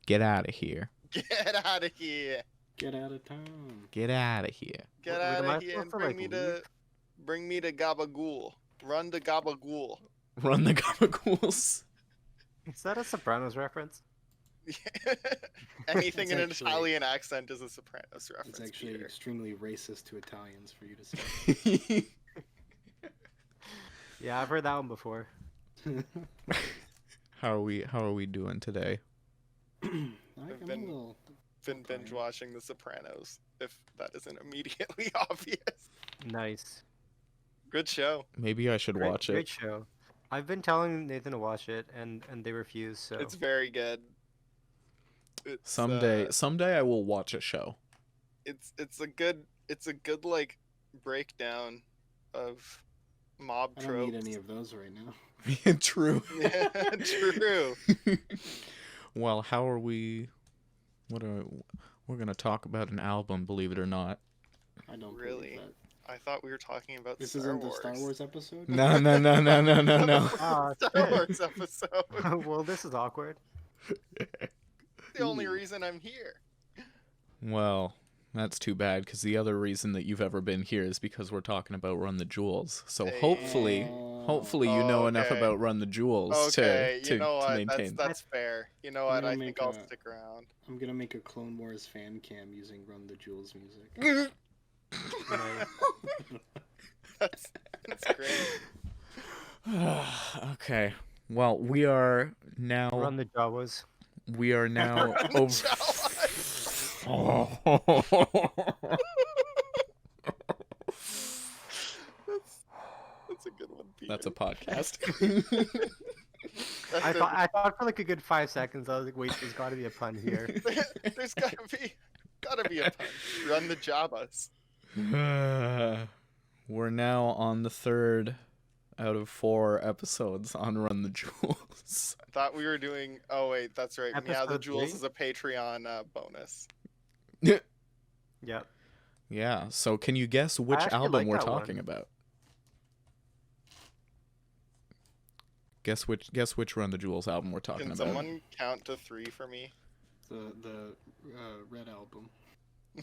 Get out of here. Get out of here. Get out of town. Get out of here. Get Wait, out am I of here and supposed to, bring me to Gabagool. Run to Gabagool. Run the Gabagools. Is that a Sopranos reference? Anything in an actually- Italian accent is a Sopranos reference. It's actually Peter. extremely racist to Italians for you to say. Yeah, I've heard that one before. How are we doing today? I'm I've a been- little. Been binge watching The Sopranos, if that isn't immediately obvious. Nice. Good show. Maybe I should watch Great it. show. I've been telling Nathan to watch it, and they refuse. So It's very good. It's, Someday I will watch a show. it's a good like breakdown of mob I don't tropes. need any of those right now. True. Yeah, true. Well, how are we? We're gonna talk about an album, believe it or not. I don't Really? believe that. I thought we were talking about This Star isn't Wars. the Star Wars episode. No. Ah, Star shit. Wars episode. Well, this is awkward. The only reason I'm here. Well, that's too bad because the other reason that you've ever been here is because we're talking about Run the Jewels. So Hey. hopefully you know enough Okay. about Run the Jewels Okay, to you know what? maintain. That's fair. You know I'm what? gonna I think make I'll a- stick around. I'm gonna make a Clone Wars fan cam using Run the Jewels music. That's great. Okay. Well, we are now Run the Jawas. over. Oh. That's a good one, Peter. That's a podcast. That's I thought for like a good 5 seconds. I was like, wait, there's got to be a pun here. There's gotta be a pun. Run the Jabbas. We're now on the 3rd out of 4 episodes on Run the Jewels. I thought we were doing. Oh wait, that's right. Meow the Episode Jewels 3? is a Patreon bonus. Yep. Yeah. So can you guess which actually album like we're that one. talking about? Guess which Run the Jewels album we're talking Can about. someone count to 3 for me? The Red album.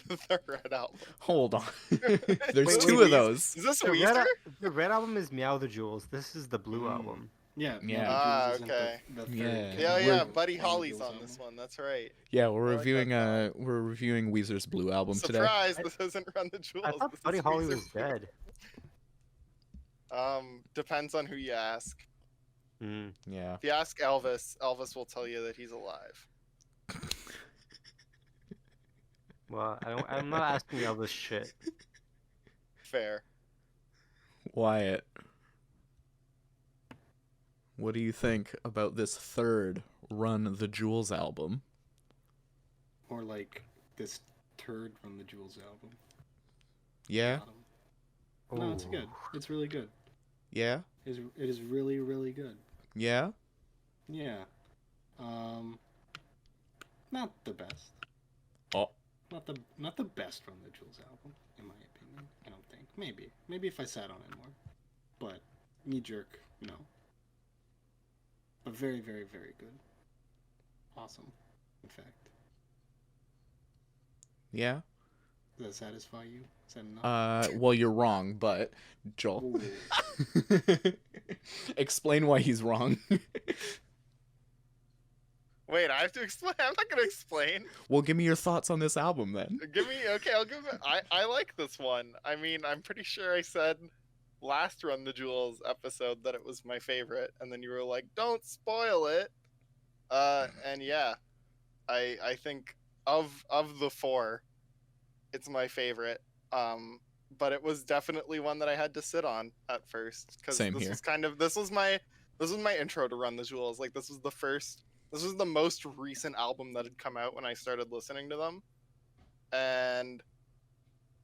The Red album. Hold on. There's Wait, 2 wait, of those. Is this The Weezer? the red album is Meow the Jewels. This is the blue Mm. album. Yeah. Yeah. Ah, Jewels isn't okay. The third Yeah. category Yeah, We're- yeah. of Buddy Run the Holly's Jewels on album. this one. That's right. Yeah, we're I like that reviewing Weezer's Blue album today. Surprise! This isn't Run the Jewels. I thought this Buddy is Holly Weezer. was dead. Depends on who you ask. Mm. Yeah. If you ask Elvis, Elvis will tell you that he's alive. Well, I'm not asking you all this shit. Fair. Wyatt, what do you think about this 3rd Run the Jewels album? Or like this turd Run the Jewels album. Yeah? Bottom. No, it's Ooh. good. It's really good. Yeah? It is really, really good. Yeah? Yeah. Not the best. Oh. Not the best Run the Jewels album, in my opinion. I don't think. Maybe if I sat on it more. But knee jerk, no. But very, very, very good. Awesome. In fact. Yeah? Does that satisfy you? Is that enough? Well, you're wrong, but Joel. Ooh. Explain why he's wrong. Wait, I have to explain. I'm not gonna explain. Well, give me your thoughts on this album then. Okay, I'll give it. I like this one. I mean, I'm pretty sure I said last Run the Jewels episode that it was my favorite, and then you were like, "Don't spoil it." And yeah, I think of the 4, it's my favorite. But it was definitely one that I had to sit on at first because Same this here. was this was my intro to Run the Jewels. Like this was the most recent album that had come out when I started listening to them, and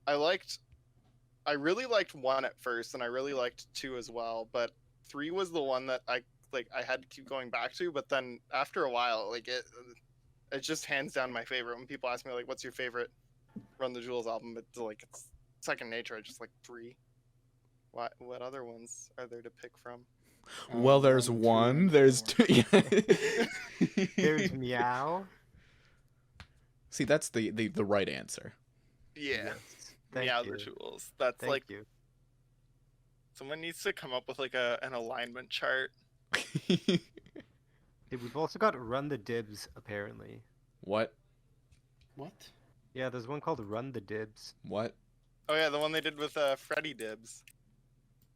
I really liked 1 at first, and I really liked 2 as well, but 3 was the one that I had to keep going back to. But then after a while, like it's just hands down my favorite. When people ask me like, "What's your favorite Run the Jewels album?" It's second nature. I just like 3. What other ones are there to pick from? Well, there's 1, there's 2. Yeah. There's Meow. See, that's the right answer. Yeah. Thank Meow you. the Jewels. That's Thank like you. someone needs to come up with like an alignment chart. Hey, we've also got Run the Dibs, apparently. What? What? Yeah, there's one called Run the Dibs. What? Oh yeah, the one they did with Freddie Dibs.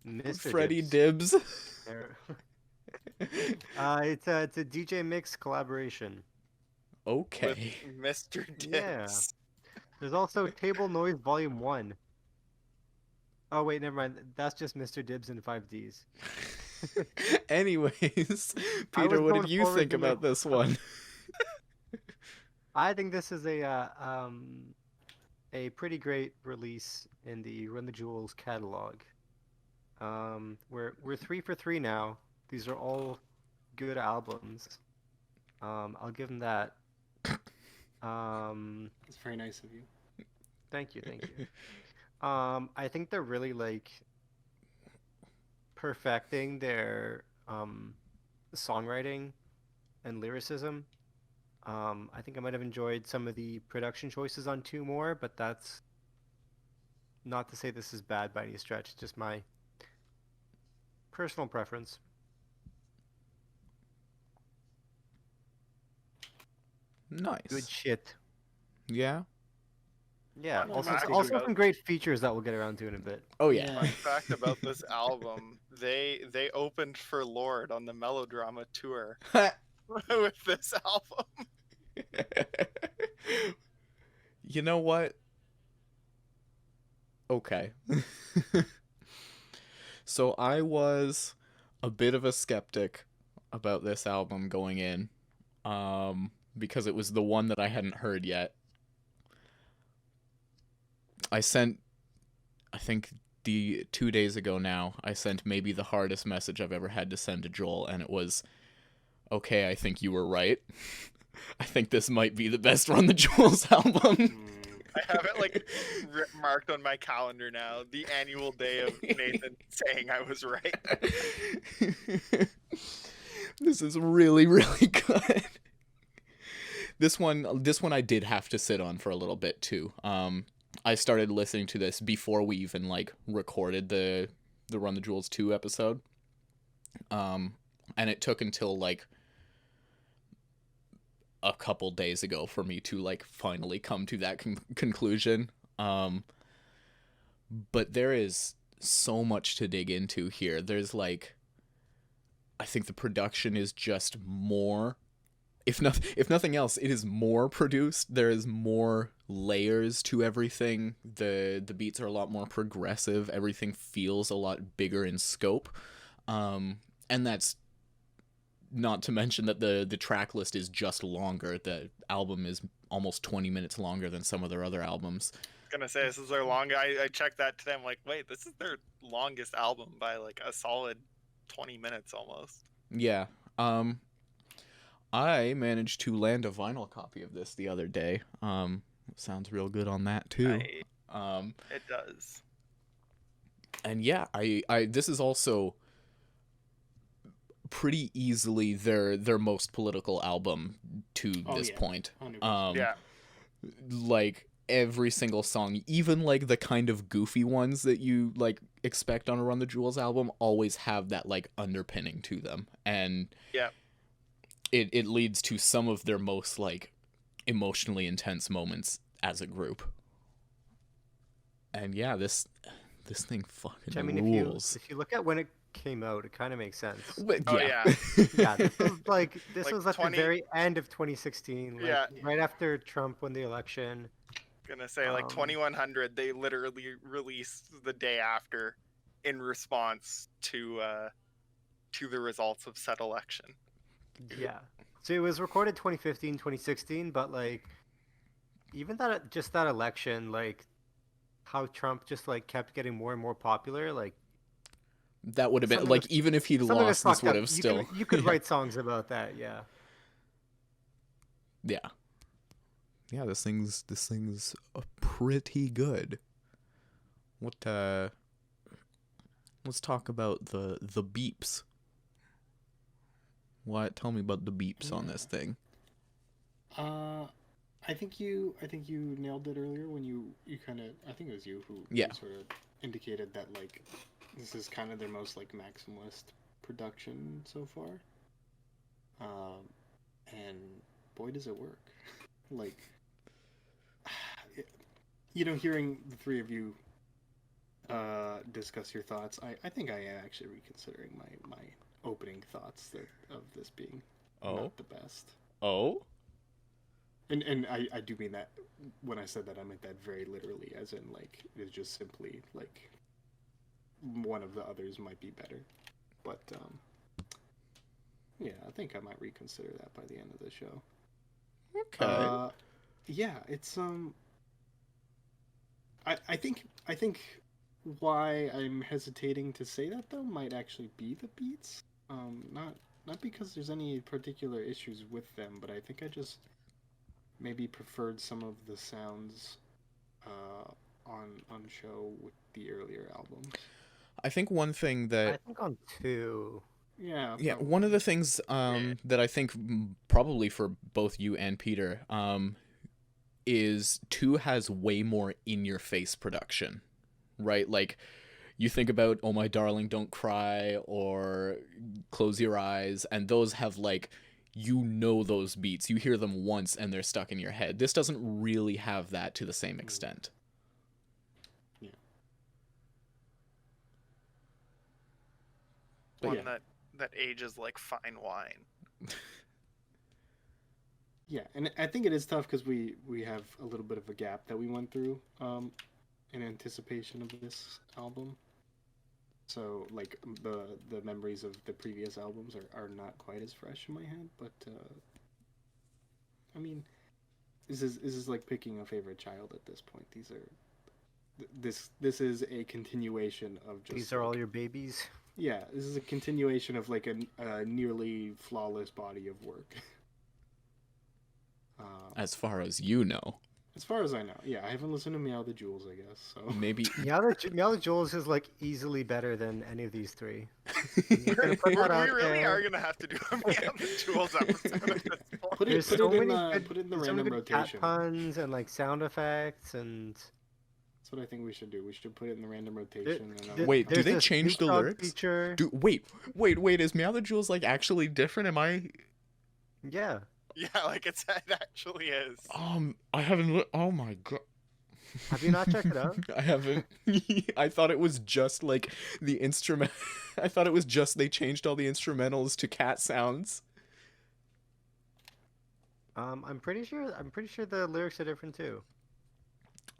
Mr. Freddie Dibs. Dibs. There. It's a DJ Mix collaboration. Okay. With Mr. Dibs. Yeah. There's also Table Noise Volume 1. Oh wait, never mind. That's just Mr. Dibs in 5Ds. Anyways, I Peter, was what going did you forward think to about my- this one? I think this is a pretty great release in the Run the Jewels catalog. We're 3 for 3 now. These are all good albums. I'll give them that. It's very nice of you. Thank you. I think they're really like perfecting their songwriting and lyricism. I think I might have enjoyed some of the production choices on 2 More, but that's not to say this is bad by any stretch. It's just my personal preference. Nice. Good shit. Yeah. Yeah. Fun Also, fact also about- some great features that we'll get around to in a bit. Oh yeah. Fun fact about this album, they opened for Lorde on the Melodrama tour with this album. You know what? Okay. So I was a bit of a skeptic about this album going in, because it was the one that I hadn't heard yet. I think 2 days ago now, I sent maybe the hardest message I've ever had to send to Joel, and it was, okay, I think you were right. I think this might be the best Run the Jewels album. I have it like marked on my calendar now, the annual day of Nathan saying I was right. This is really, really good. This one I did have to sit on for a little bit too. I started listening to this before we even like recorded the Run the Jewels 2 episode. And it took until like a couple days ago for me to like finally come to that conclusion. But there is so much to dig into here. There's like, I think the production is just more, if nothing else, it is more produced. There is more layers to everything. The beats are a lot more progressive. Everything feels a lot bigger in scope. And that's not to mention that the track list is just longer. The album is almost 20 minutes longer than some of their other albums. Gonna say this is their long. I checked that today. I'm like, wait, this is their longest album by like a solid 20 minutes almost. Yeah. I managed to land a vinyl copy of this the other day. Sounds real good on that too. It does. And yeah, I this is also pretty easily their most political album to this point. 100%. Yeah. Like every single song, even like the kind of goofy ones that you like expect on a Run the Jewels album, always have that like underpinning to them, and Yeah. it leads to some of their most like emotionally intense moments as a group. And yeah, this thing fucking Which, I mean, rules. if you look at when it came out, it kind of makes sense. But, Oh, yeah. Yeah, this was this Like was at 20 the very end of 2016, like, Yeah. right after Trump won the election. Gonna say like 2100. They literally released the day after, in response to the results of said election. Yeah. So it was recorded 2015, 2016, but like even that election, like how Trump just like kept getting more and more popular, like That would have been Something like was- even if he'd something was lost, this fucked would up. have still. You could Yeah. write songs about that, yeah. Yeah. Yeah, this thing's pretty good. What let's talk about the beeps. What? Tell me about the beeps on this thing. I I think you nailed it earlier when you kind of, I think it was you who Yeah. sort of indicated that like this is kind of their most like maximalist production so far. And boy does it work. Like hearing the three of you discuss your thoughts, I think I am actually reconsidering my opening thoughts of this being not the best. Oh? And I do mean that when I said that, I meant that very literally, as in like it is just simply like one of the others might be better. But yeah, I think I might reconsider that by the end of the show. Okay. Yeah, it's I think why I'm hesitating to say that though might actually be the beats. Not because there's any particular issues with them, but I think I just maybe preferred some of the sounds on show with the earlier album. I think one thing I that think on 2. Yeah. yeah, probably. one of the things that I think probably for both you and Peter is 2 has way more in your face production, right? Like you think about "Oh My Darling, Don't Cry" or "Close Your Eyes," and those have like those beats. You hear them once and they're stuck in your head. This doesn't really have that to the same extent. Yeah. But One yeah. that ages like fine wine. Yeah, and I think it is tough because we have a little bit of a gap that we went through in anticipation of this album. So like the memories of the previous albums are not quite as fresh in my head, but I mean, this is like picking a favorite child at this point. This is a continuation of just These are all your babies. yeah, this is a continuation of like a nearly flawless body of work. As far as you know. As far as I know, yeah, I haven't listened to Meow the Jewels, I guess. So Maybe Meow the Jewels is like easily better than any of these 3. we Put that out really there. are gonna have to do a Meow the Jewels episode at this point. put it There's put so it in many put it in the there's so random many good cat rotation. puns and like sound effects and. That's what I think we should do. We should put it in the random rotation. Wait, do There's they a change Snoop the Dogg lyrics? Feature. Wait, is Meow the Jewels like actually different? Am I Yeah. Yeah, like it actually is. I haven't oh my god. Have you not checked it out? I haven't. I thought it was just like the instrument. I thought it was just they changed all the instrumentals to cat sounds. I'm pretty sure the lyrics are different too.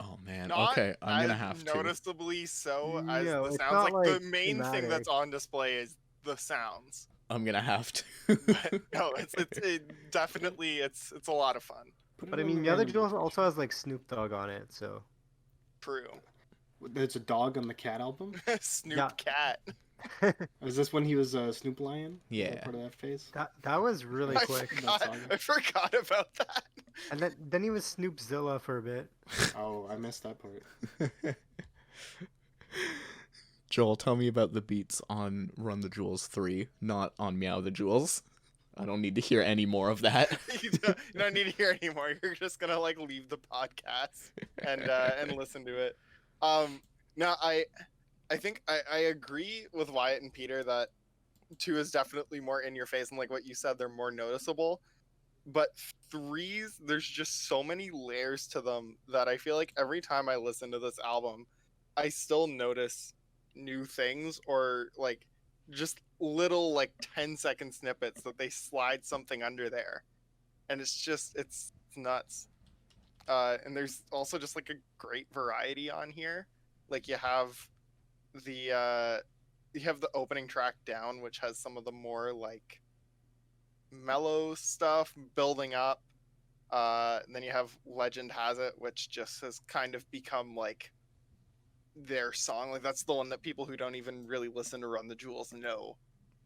Oh man. Not Okay, I'm gonna as have to. noticeably so as No, the it's sounds. not Like the like main thing thematic. that's on display is the sounds. I'm gonna have to. But no, it definitely it's a lot of fun. But I mean, the other Jewels also has like Snoop Dogg on it, so. True. There's a dog on the Cat album. Snoop Yeah. Cat. Is this when he was Snoop Lion? Was that Yeah. part of that phase. That was really I quick. I forgot about that. And then he was Snoopzilla for a bit. Oh, I missed that part. Joel, tell me about the beats on Run the Jewels 3, not on Meow the Jewels. I don't need to hear any more of that. You don't need to hear anymore. You're just gonna like leave the podcast and listen to it. Now I think I agree with Wyatt and Peter that 2 is definitely more in your face, and like what you said, they're more noticeable. But 3s, there's just so many layers to them that I feel like every time I listen to this album, I still notice new things or like just little like 10-second snippets that they slide something under there, and it's nuts. And there's also just like a great variety on here. Like you have the opening track Down, which has some of the more like mellow stuff building up, and then you have Legend Has It, which just has kind of become like their song. Like that's the one that people who don't even really listen to Run the Jewels know.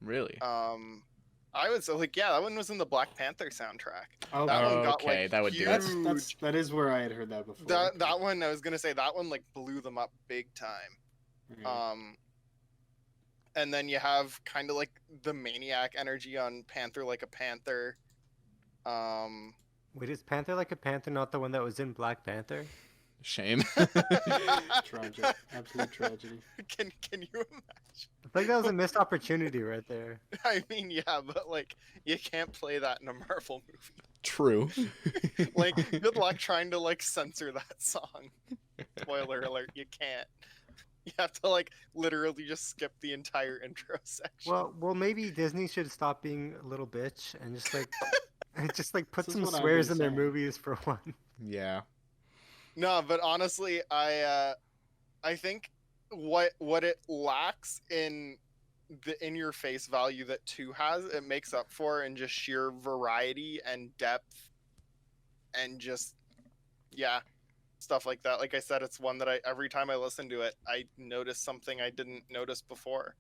Really? I would say like yeah, that one was in the Black Panther soundtrack. Oh, That one got Okay, like that would do it. that is where I had heard that before. that one I was gonna say that one like blew them up big time. Right. And then you have kind of like the maniac energy on Panther Like a Panther. Wait, is Panther Like a Panther not the one that was in Black Panther? Shame. Tragic, absolute tragedy. Can you imagine? I think that was a missed opportunity right there. I mean, yeah, but like you can't play that in a Marvel movie. True. Like, good luck trying to like censor that song. Spoiler alert, you can't. You have to like literally just skip the entire intro section. Well, maybe Disney should stop being a little bitch and just like, put This is some what I've swears been in their saying. movies for one. Yeah. No, but honestly, I think what it lacks in the in your face value that 2 has, it makes up for in just sheer variety and depth and just yeah, stuff like that. Like I said, it's one that I every time I listen to it, I notice something I didn't notice before.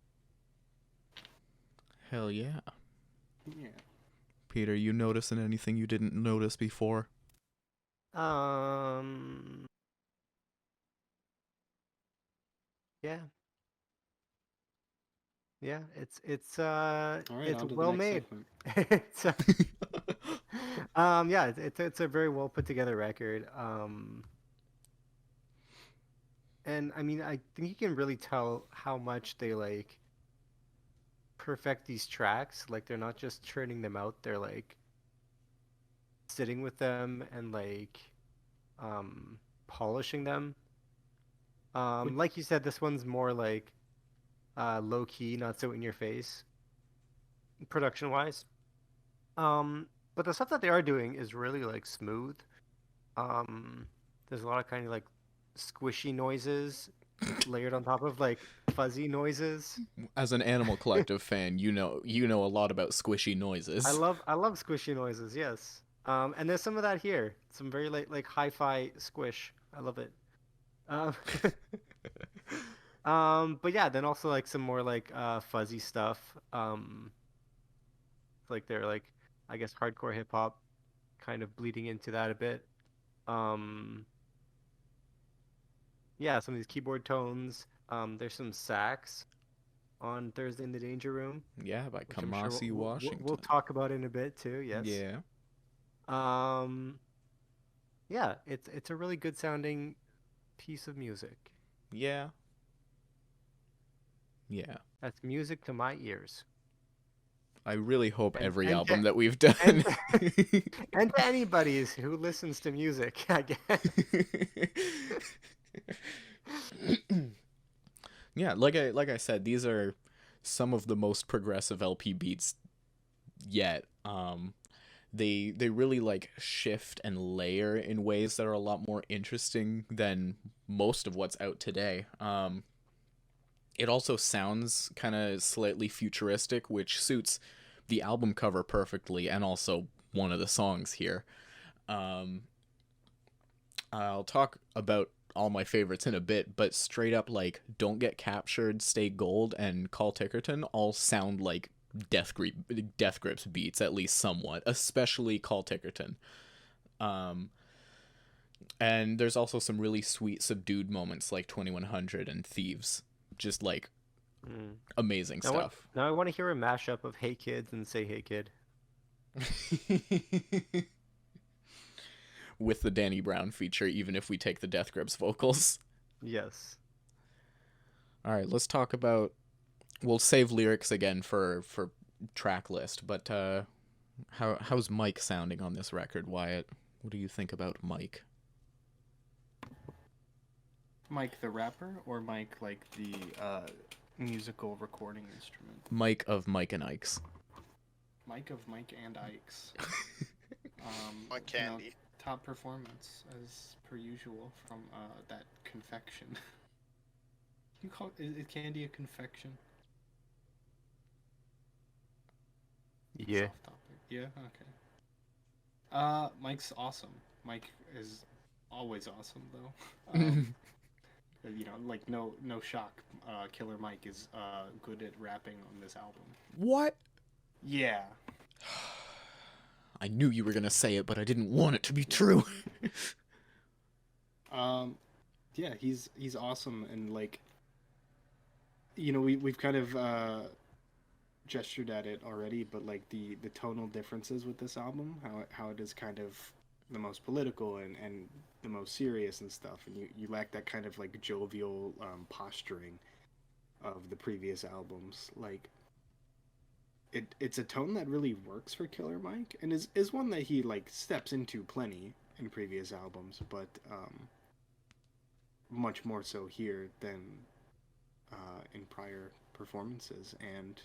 Hell yeah. Yeah. Peter, you noticing anything you didn't notice before? Yeah. Yeah, it's All right, it's on to the well next made. segment. It's yeah, it's a very well put together record. And I mean, I think you can really tell how much they like perfect these tracks. Like they're not just churning them out, they're like sitting with them and like polishing them. Like you said, this one's more like low key, not so in your face, production wise. But the stuff that they are doing is really like smooth. There's a lot of kind of like squishy noises layered on top of like fuzzy noises. As an Animal Collective fan, you know a lot about squishy noises. I love squishy noises, yes. And there's some of that here. Some very like hi-fi squish. I love it. Um, but yeah, then also like some more like fuzzy stuff. Like they're like I guess hardcore hip hop kind of bleeding into that a bit. Um, yeah, some of these keyboard tones. There's some sax on Thursday in the Danger Room, Yeah, by which I'm sure Kamasi Washington. we'll talk about in a bit too. Yes. Yeah. Um, yeah, it's a really good sounding piece of music. Yeah. Yeah. That's music to my ears. I really hope And- every and album to- that we've done. And to anybody who listens to music, I guess. Yeah, like I said, these are some of the most progressive LP beats yet. They really like shift and layer in ways that are a lot more interesting than most of what's out today. It also sounds kind of slightly futuristic, which suits the album cover perfectly, and also one of the songs here. I'll talk about all my favorites in a bit, but straight up like Don't Get Captured, Stay Gold, and Call Tickerton all sound like Death Grips beats, at least somewhat, especially Call Tickerton. And there's also some really sweet subdued moments like 2100 and Thieves. Just like amazing stuff. Now I want to hear a mashup of Hey Kids and Say Hey Kid. With the Danny Brown feature, even if we take the Death Grips vocals. Yes. All right, let's talk about. We'll save lyrics again for track list, but how's Mike sounding on this record, Wyatt? What do you think about Mike? Mike the rapper or Mike like the musical recording instrument? Mike of Mike and Ike's. Mike of Mike and Ike's. Like you know, Candy. top performance as per usual from that confection. You call is Candy a confection? Yeah. Soft topic. Yeah. Okay. Mike's awesome. Mike is always awesome though. You know, like no shock. Killer Mike is good at rapping on this album. What? Yeah. I knew you were gonna say it, but I didn't want it to be true. Yeah, he's awesome, and like, you know, we've kind of gestured at it already, but like the tonal differences with this album, how it is kind of the most political and the most serious and stuff, and you lack that kind of like jovial posturing of the previous albums. Like it's a tone that really works for Killer Mike, and is one that he like steps into plenty in previous albums, but much more so here than in prior performances. And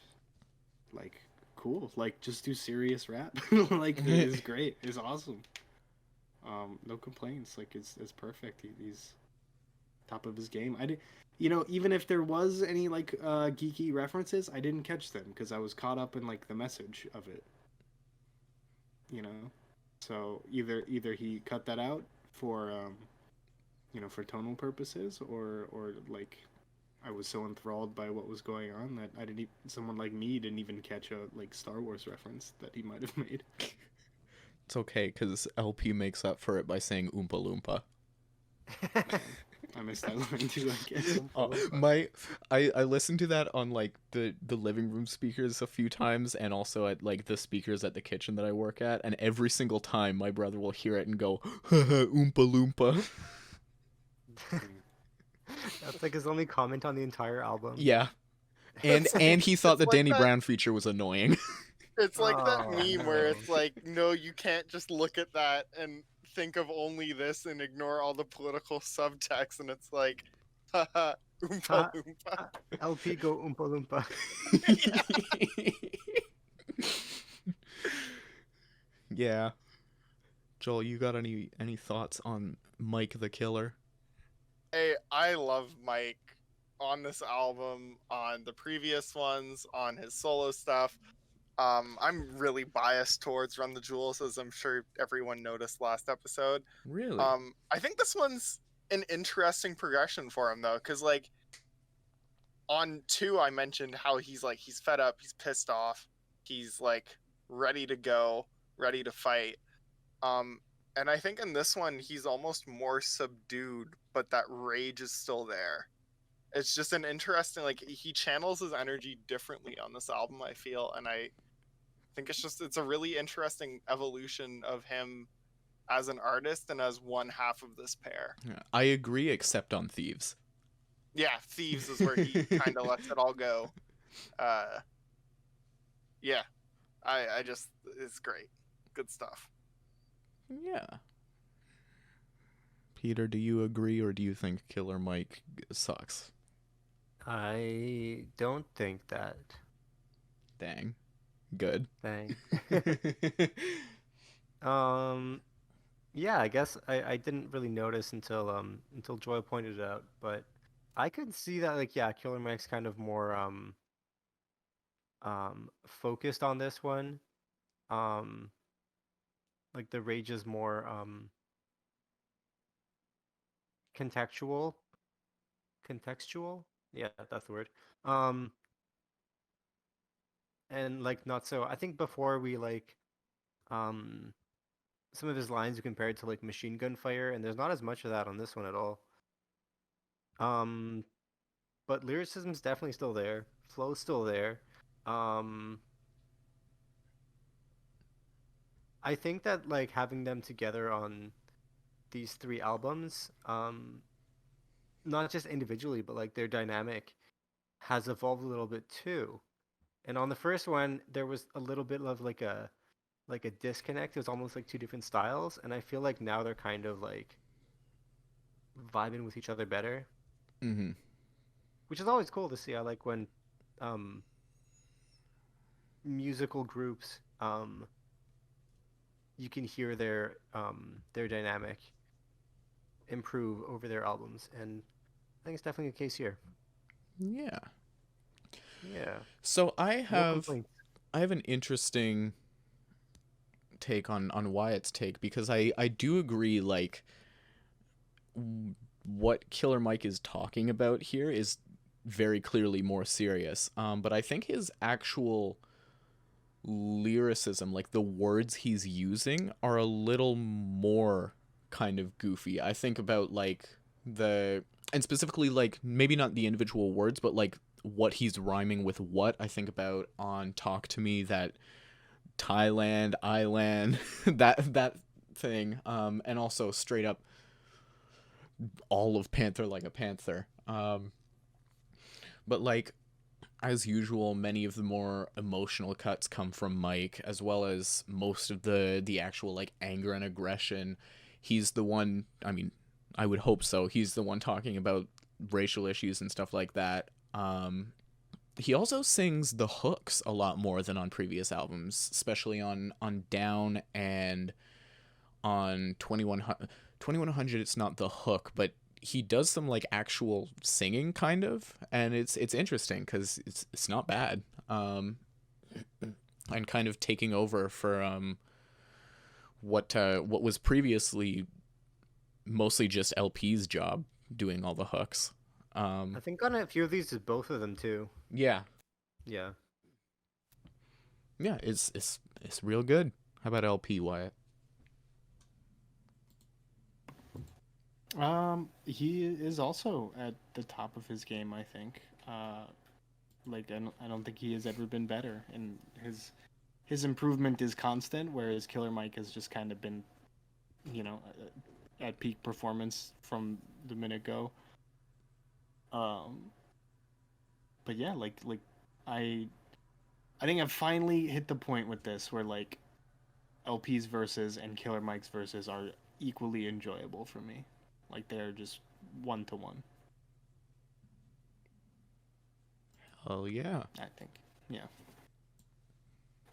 like cool, like just do serious rap. Like it's great, it's awesome. No complaints. Like it's perfect. He's top of his game. I did, even if there was any like geeky references, I didn't catch them because I was caught up in like the message of it. So either he cut that out for for tonal purposes, or like I was so enthralled by what was going on that I didn't. Someone like me didn't even catch a like Star Wars reference that he might have made. It's okay, because LP makes up for it by saying Oompa Loompa. I missed that line too, I guess. I listened to that on like the living room speakers a few times, and also at like the speakers at the kitchen that I work at, and every single time my brother will hear it and go, Oompa Loompa. That's like his only comment on the entire album. Yeah. And he thought the like Danny that- Brown feature was annoying. It's like that Oh, meme where no. it's like, no, you can't just look at that and think of only this and ignore all the political subtext, and it's like, haha, Oompa Ha- Loompa. LP go Oompa Loompa. Yeah. Joel, you got any thoughts on Mike the Killer? Hey, I love Mike on this album, on the previous ones, on his solo stuff. I'm really biased towards Run the Jewels, as I'm sure everyone noticed last episode. Really? I think this one's an interesting progression for him though, because like on 2 I mentioned how he's fed up, he's pissed off, he's like ready to go, ready to fight. And I think in this one he's almost more subdued, but that rage is still there. It's just an interesting, like, he channels his energy differently on this album, I feel, and I think it's a really interesting evolution of him as an artist and as one half of this pair. Yeah, I agree, except on Thieves. Yeah, Thieves is where he kind of lets it all go. Yeah, I just, it's great. Good stuff. Yeah. Peter, do you agree, or do you think Killer Mike sucks? I don't think that. Dang. Good. Thing. Yeah, I guess I didn't really notice until Joy pointed it out, but I could see that, like, yeah, Killer Mike's kind of more focused on this one. Like the rage is more contextual. Yeah, that's the word. And like not so. I think before we like some of his lines we compared to like Machine Gun Fire, and there's not as much of that on this one at all. But lyricism's definitely still there. Flow's still there. I think that like having them together on these 3 albums, not just individually, but like their dynamic has evolved a little bit too. And on the first one, there was a little bit of like a disconnect. It was almost like 2 different styles, and I feel like now they're kind of like vibing with each other better, Mm-hmm. which is always cool to see. I like when musical groups you can hear their dynamic improve over their albums, and I think it's definitely the case here. Yeah. Yeah. So I No have complaints. an interesting take on Wyatt's take, because I do agree, like, what Killer Mike is talking about here is very clearly more serious. But I think his actual lyricism, like the words he's using, are a little more kind of goofy. I think about like and specifically like maybe not the individual words, but like what he's rhyming with what. I think about on Talk to Me, that Thailand, Island, that thing. And also straight up all of Panther Like a Panther. But like as usual, many of the more emotional cuts come from Mike, as well as most of the actual like anger and aggression. He's the one. I mean, I would hope so. He's the one talking about racial issues and stuff like that. He also sings the hooks a lot more than on previous albums, especially on Down and on 2100. It's not the hook, but he does some like actual singing kind of, and it's interesting because it's not bad. And kind of taking over for what was previously mostly just LP's job doing all the hooks. I think on a few of these is both of them too. Yeah, Yeah. yeah, it's real good. How about LP, Wyatt? He is also at the top of his game, I think. Like I don't think he has ever been better, and his improvement is constant, whereas Killer Mike has just kind of been, you know, at peak performance from the minute go. But yeah, like I think I've finally hit the point with this where like LP's verses and Killer Mike's verses are equally enjoyable for me. Like they're just 1-to-1. Oh yeah. I think. Yeah.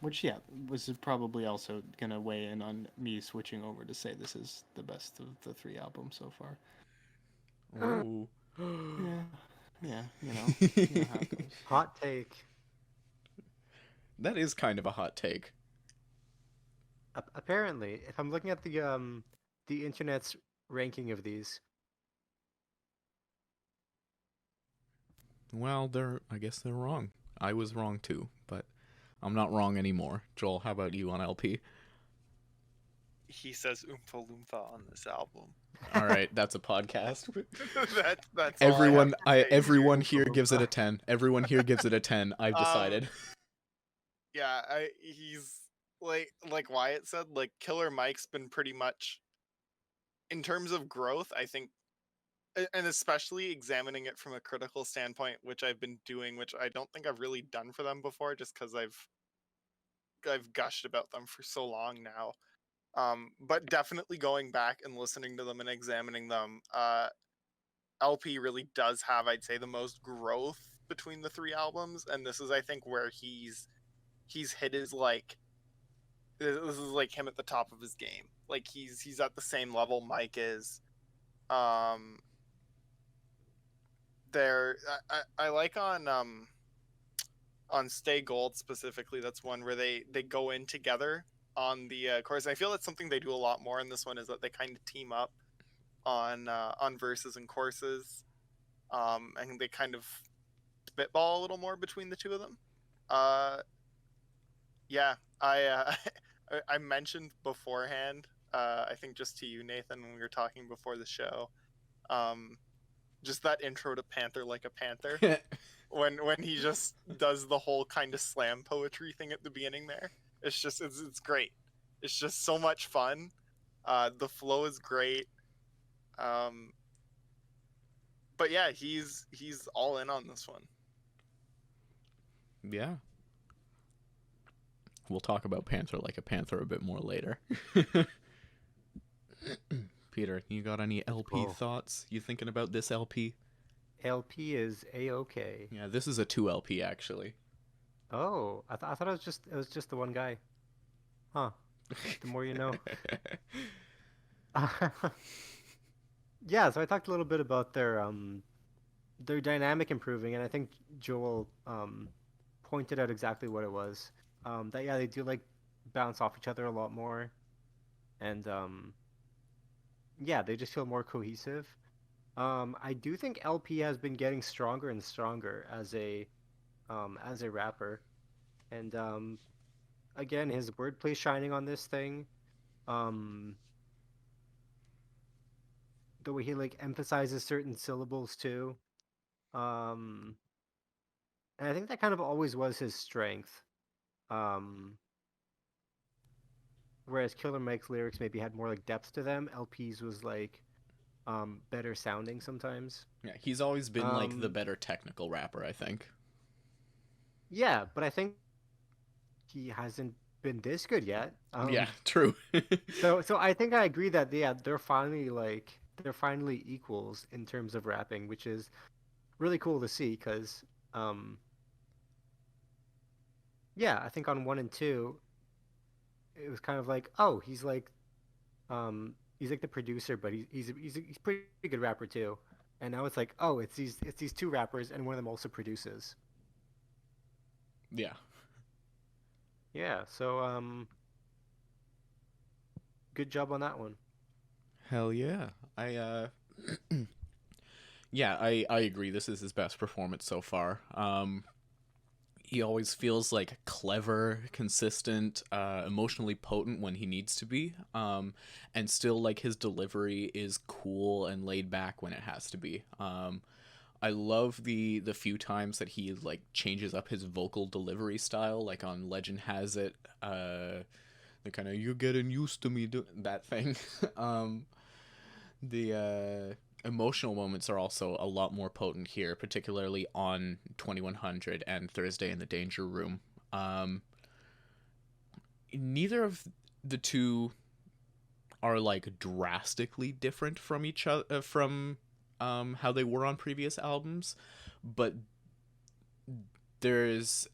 Which yeah, was probably also gonna weigh in on me switching over to say this is the best of the 3 albums so far. Oh. Yeah. Yeah, you know how it goes. Hot take. That is kind of a hot take. Apparently, if I'm looking at the internet's ranking of these, Well, I guess they're wrong. I was wrong too, but I'm not wrong anymore. Joel, how about you on LP? He says Oompa Loompa on this album. All right, that's a podcast. That's all Everyone, I have to say. everyone here gives it a 10. Everyone here gives it a 10. I've decided. Yeah, he's like Wyatt said, like Killer Mike's been pretty much in terms of growth, I think, and especially examining it from a critical standpoint, which I've been doing, which I don't think I've really done for them before, just because I've gushed about them for so long now. But definitely going back and listening to them and examining them, LP really does have, I'd say, the most growth between the 3 albums, and this is, I think, where he's hit his like. This is like him at the top of his game. Like he's at the same level Mike is. There, I like on Stay Gold specifically. That's one where they go in together on the chorus. And I feel that's something they do a lot more in this one, is that they kind of team up on verses and choruses, and they kind of spitball a little more between the two of them. Yeah, I mentioned beforehand, I think just to you, Nathan, when we were talking before the show, just that intro to Panther Like a Panther, when he just does the whole kind of slam poetry thing at the beginning there. It's great. It's just so much fun. The flow is great. But yeah, he's all in on this one. Yeah. We'll talk about Panther Like a Panther a bit more later. Peter, you got any LP thoughts? You thinking about this LP? LP is A-OK. Yeah, this is a 2 LP actually. Oh, I thought it was just the one guy. Huh. The more you know. Yeah, so I talked a little bit about their dynamic improving, and I think Joel pointed out exactly what it was. That yeah, they do like bounce off each other a lot more, and yeah, they just feel more cohesive. I do think LP has been getting stronger and stronger as a rapper, and again, his wordplay shining on this thing. The way he like emphasizes certain syllables too. And I think that kind of always was his strength. Um, whereas Killer Mike's lyrics maybe had more like depth to them, LP's was like better sounding sometimes. Yeah, he's always been like the Um, better technical rapper, I think. Yeah, but I think he hasn't been this good yet. Yeah, true. So I think I agree that yeah, they're finally equals in terms of rapping, which is really cool to see because yeah, I think on 1 and 2 it was kind of like, oh, he's like the producer, but he's pretty good rapper too. And now it's like, oh, it's these two rappers and one of them also produces. Yeah. Yeah, so good job on that one. Hell yeah. Yeah, I agree. This is his best performance so far. He always feels like clever, consistent, emotionally potent when he needs to be, and still like his delivery is cool and laid back when it has to be. I love the few times that he like changes up his vocal delivery style, like on Legend Has It, the kind of "you're getting used to me" that thing. The emotional moments are also a lot more potent here, particularly on 2100 and Thursday in the Danger Room. Neither of the two are like drastically different from each other, from how they were on previous albums, but there's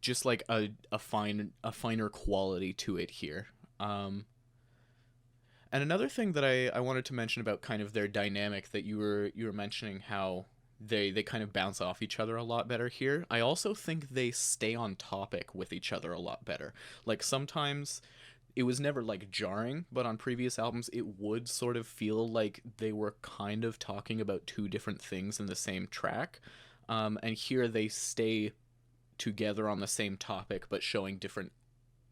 just like a finer quality to it here. And another thing that I wanted to mention about kind of their dynamic, that you were mentioning how they kind of bounce off each other a lot better here. I also think they stay on topic with each other a lot better. Like sometimes it was never like jarring, but on previous albums it would sort of feel like they were kind of talking about two different things in the same track. And here they stay together on the same topic, but showing different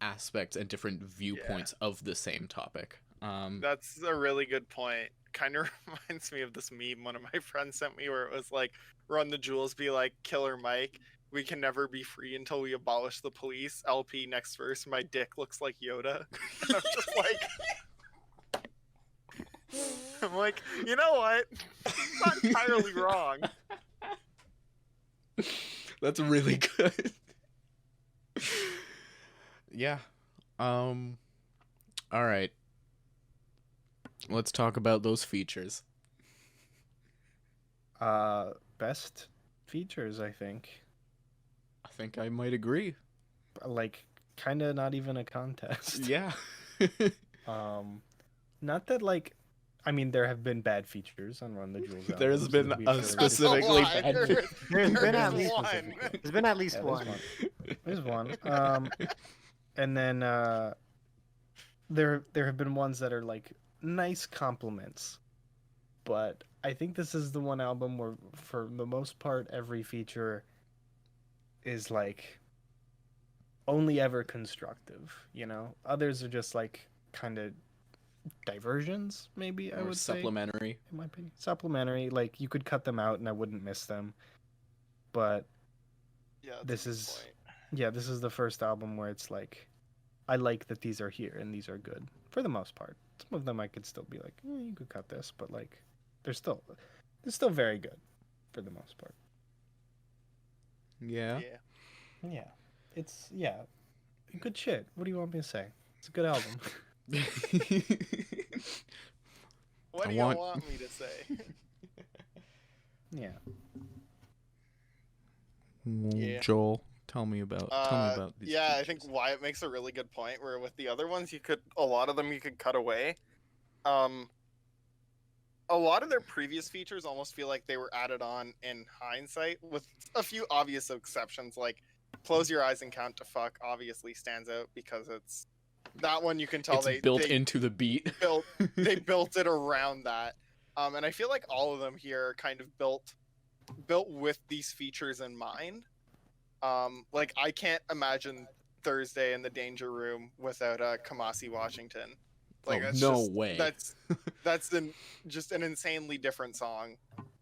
aspects and different viewpoints of the same topic. That's a really good point. Kind of reminds me of this meme one of my friends sent me where it was like, Run the Jewels be like, Killer Mike, we can never be free until we abolish the police. LP next verse, my dick looks like Yoda. And I'm just like, I'm like, you know what? It's not entirely wrong. That's really good. Yeah. All right. Let's talk about those features. Best features, I think. I think I might agree. Like, kind of not even a contest. Yeah. Not that like, I mean, there have been bad features on Run the Jewels. There's albums, been to be a fair. specifically That's a lie. bad. There's been at There's least one. There's been at least Yeah, one. There's one. And then there have been ones that are like nice compliments, but I think this is the one album where, for the most part, every feature is like only ever constructive. You know, others are just like kind of diversions, maybe I Or would say. supplementary. In my opinion, supplementary. Like you could cut them out and I wouldn't miss them, but Yeah, that's This a good is- point. yeah, this is the first album where it's like, I like that these are here and these are good for the most part. Some of them I could still be like, you could cut this, but like, they're still very good for the most part. Yeah. Yeah. It's good shit. What do you want me to say? It's a good album. What I do want- you want me to say? Yeah. Yeah. Joel, tell me about these. Yeah, I features. think Wyatt makes a really good point. Where with the other ones, a lot of them you could cut away. A lot of their previous features almost feel like they were added on in hindsight, with a few obvious exceptions. Like "Close Your Eyes and Count to Fuck" obviously stands out because it's that one you can tell It's they built they into the beat. built they built it around that. And I feel like all of them here are kind of built with these features in mind. Like I can't imagine Thursday in the Danger Room without Kamasi Washington. Like Oh, that's no just, way. That's just an insanely different song.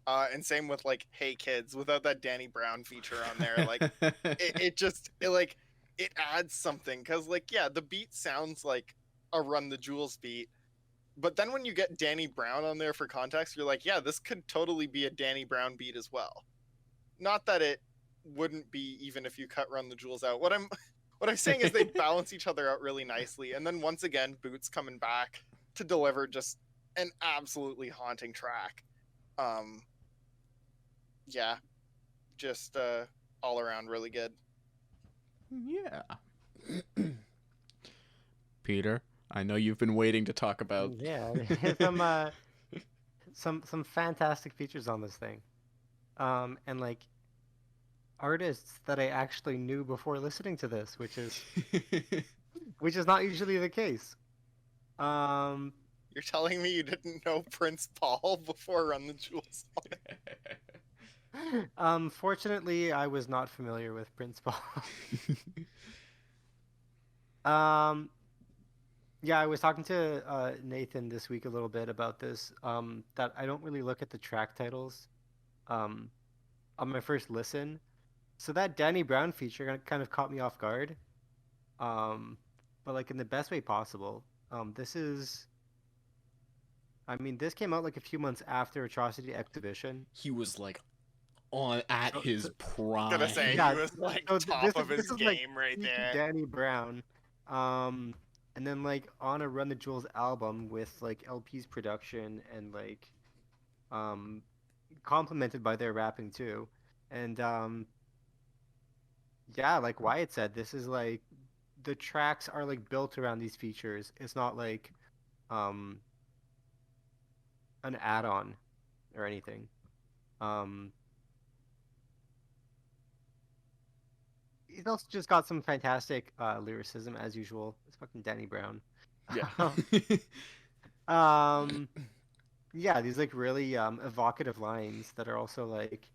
And same with like "Hey Kids" without that Danny Brown feature on there. Like it it adds something because, like, yeah, the beat sounds like a Run the Jewels beat, but then when you get Danny Brown on there for context, you're like, yeah, this could totally be a Danny Brown beat as well. Not that it wouldn't be even if you cut Run the Jewels out. What I'm saying is they balance each other out really nicely, and then once again, Boots coming back to deliver just an absolutely haunting track. Yeah, just all around really good. Yeah. Peter, I know you've been waiting to talk about. Yeah, some fantastic features on this thing, and like artists that I actually knew before listening to this, which is not usually the case. You're telling me you didn't know Prince Paul before Run the Jewels? Fortunately, I was not familiar with Prince Paul. Yeah, I was talking to Nathan this week a little bit about this. That I don't really look at the track titles on my first listen. So that Danny Brown feature kind of caught me off guard. But like in the best way possible. This is, I mean, this came out like a few months after Atrocity Exhibition. He was like at his prime. Gonna say Yeah, he was like so top of his this is, game like, right peak there. Danny Brown. And then like on a Run the Jewels album with like LP's production and like complemented by their rapping too. And yeah, like Wyatt said, this is like the tracks are like built around these features. It's not like an add-on or anything. He's also just got some fantastic lyricism as usual. It's fucking Danny Brown. Yeah. Yeah, these like really evocative lines that are also like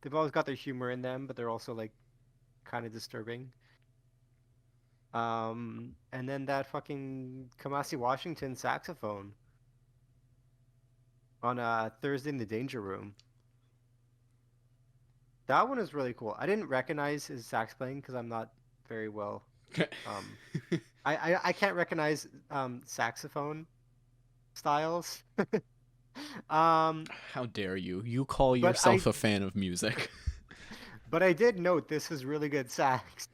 they've always got their humor in them, but they're also like kind of disturbing. And then that fucking Kamasi Washington saxophone on Thursday in the Danger Room. That one is really cool. I didn't recognize his sax playing because I'm not very well. I can't recognize saxophone styles. How dare you? You call yourself a fan of music. But I did note this is really good sax.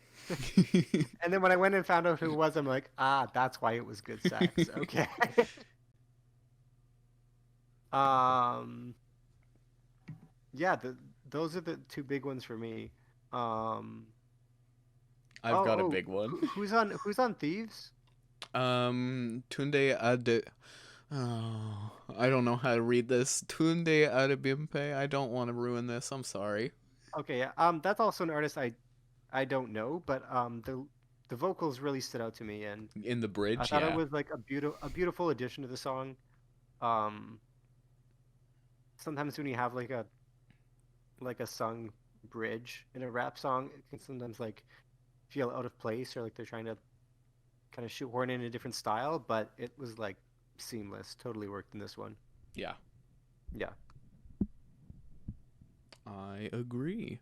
And then when I went and found out who it was, I'm like, that's why it was good sax. Okay. Yeah, those are the two big ones for me. I've got a big one. Who's on Thieves? Tunde Ade. Oh, I don't know how to read this. Tunde Adebimpe. I don't want to ruin this. I'm sorry. Okay, yeah. That's also an artist I don't know, but the vocals really stood out to me, and In the bridge, I thought yeah. it was like a beautiful addition to the song. Sometimes when you have like a sung bridge in a rap song, it can sometimes like feel out of place or like they're trying to kind of shoehorn in a different style, but it was like seamless, totally worked in this one. Yeah. Yeah. I agree.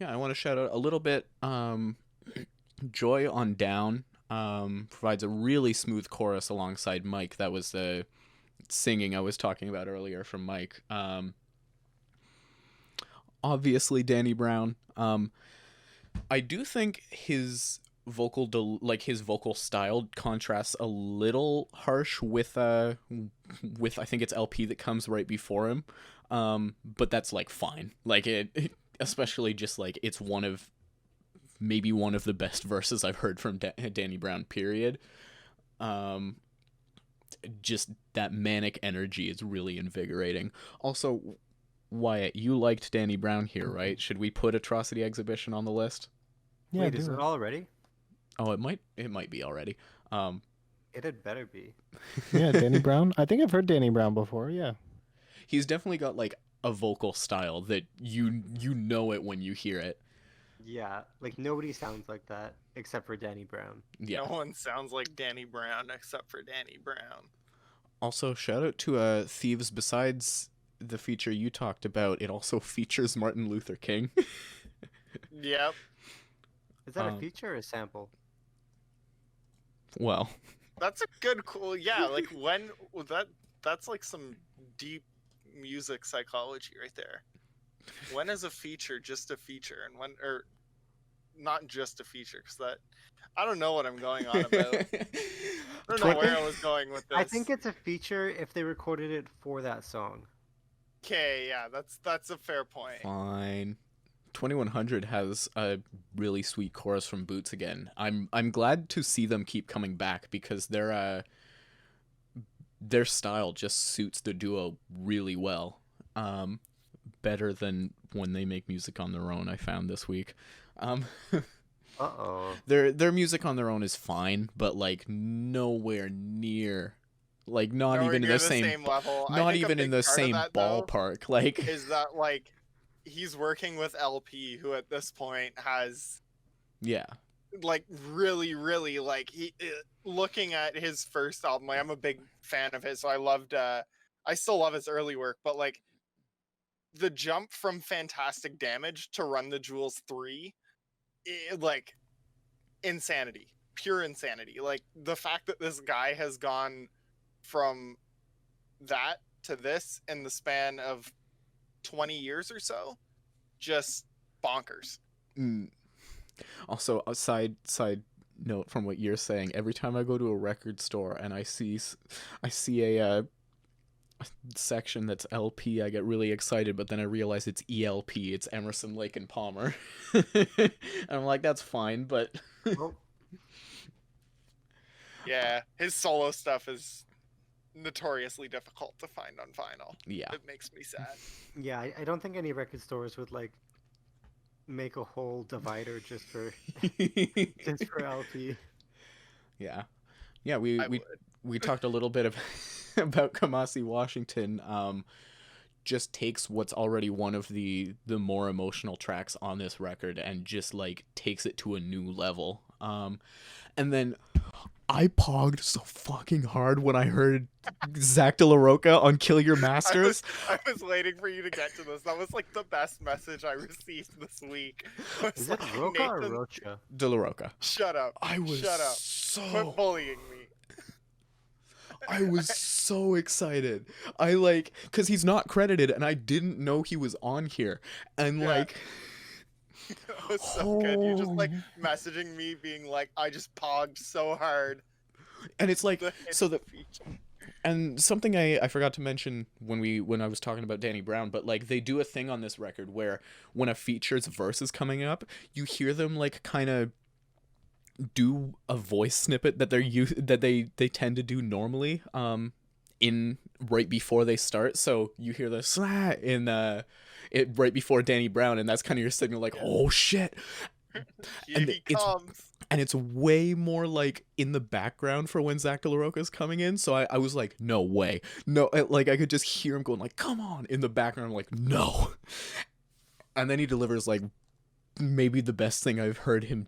Yeah, I want to shout out a little bit. Joy on Down provides a really smooth chorus alongside Mike. That was the singing I was talking about earlier from Mike. Obviously, Danny Brown. I do think his his vocal style contrasts a little harsh with I think it's LP that comes right before him. But that's like fine. Like it especially just like it's maybe one of the best verses I've heard from Danny Brown, period. Just that manic energy is really invigorating. Also, Wyatt, you liked Danny Brown here, right? Should we put Atrocity Exhibition on the list? Yeah, Wait, do is it it. already? Oh, it might be already. It had better be. Yeah, Danny Brown. I think I've heard Danny Brown before. Yeah. He's definitely got like a vocal style that you know it when you hear it. Yeah, like nobody sounds like that except for Danny Brown. Yeah. No one sounds like Danny Brown except for Danny Brown. Also, shout out to Thieves. Besides the feature you talked about, it also features Martin Luther King. Yep. Is that a Um, feature or a sample? Well, That's a good cool. Yeah, like when that's like some deep music psychology right there. When is a feature just a feature, and when or not just a feature? Because that I don't know what I'm going on about. I don't know where I was going with this. I think it's a feature if they recorded it for that song. Okay, yeah, that's a fair point. Fine. 2100 has a really sweet chorus from Boots again. I'm glad to see them keep coming back because their style just suits the duo really well. Better than when they make music on their own, I found this week. Uh-oh. Their music on their own is fine, but like nowhere near, like not Nowhere even in near the same level. I not think a even in big the part of same that, though, ballpark. Like is that like he's working with LP, who at this point has yeah. like really like looking at his first album. Like, I'm a big fan of his, so I still love his early work, but like the jump from Fantastic Damage to Run the Jewels 3, like insanity, pure insanity. Like the fact that this guy has gone from that to this in the span of 20 years or so, just bonkers. Also, a side note from what you're saying, every time I go to a record store and I see a section that's LP, I get really excited, but then I realize it's ELP, it's Emerson, Lake and Palmer. And I'm like, that's fine, but Well, Yeah, his solo stuff is notoriously difficult to find on vinyl. yeah. It makes me sad. yeah, I don't think any record stores would like make a whole divider just for LP. Yeah. Yeah, we I would. we talked a little bit of about Kamasi Washington. Just takes what's already one of the more emotional tracks on this record and just like takes it to a new level. And then I pogged so fucking hard when I heard Zach De La Rocha on Kill Your Masters. I was waiting for you to get to this. That was like the best message I received this week. Was Is it like, Roca or Nathan, Rocha? De La Rocha. Shut up. I was Shut up. Quit so bullying me. I was so excited. I like cuz he's not credited and I didn't know he was on here. And Yeah. like It was so good. You're just like holy- messaging me being like, I just pogged so hard. and it's like The so the feature. and something I forgot to mention when I was talking about Danny Brown, but like they do a thing on this record where when a feature's verse is coming up, you hear them like kind of do a voice snippet that they tend to do normally in right before they start. So you hear the slat in it right before Danny Brown, and that's kind of your signal like, oh shit. Here and he it's- comes. And it's way more like in the background for when Zach De La Rocha is coming in. So I was like, no way. No, like I could just hear him going like, come on, in the background. I'm like, no. And then he delivers like maybe the best thing I've heard him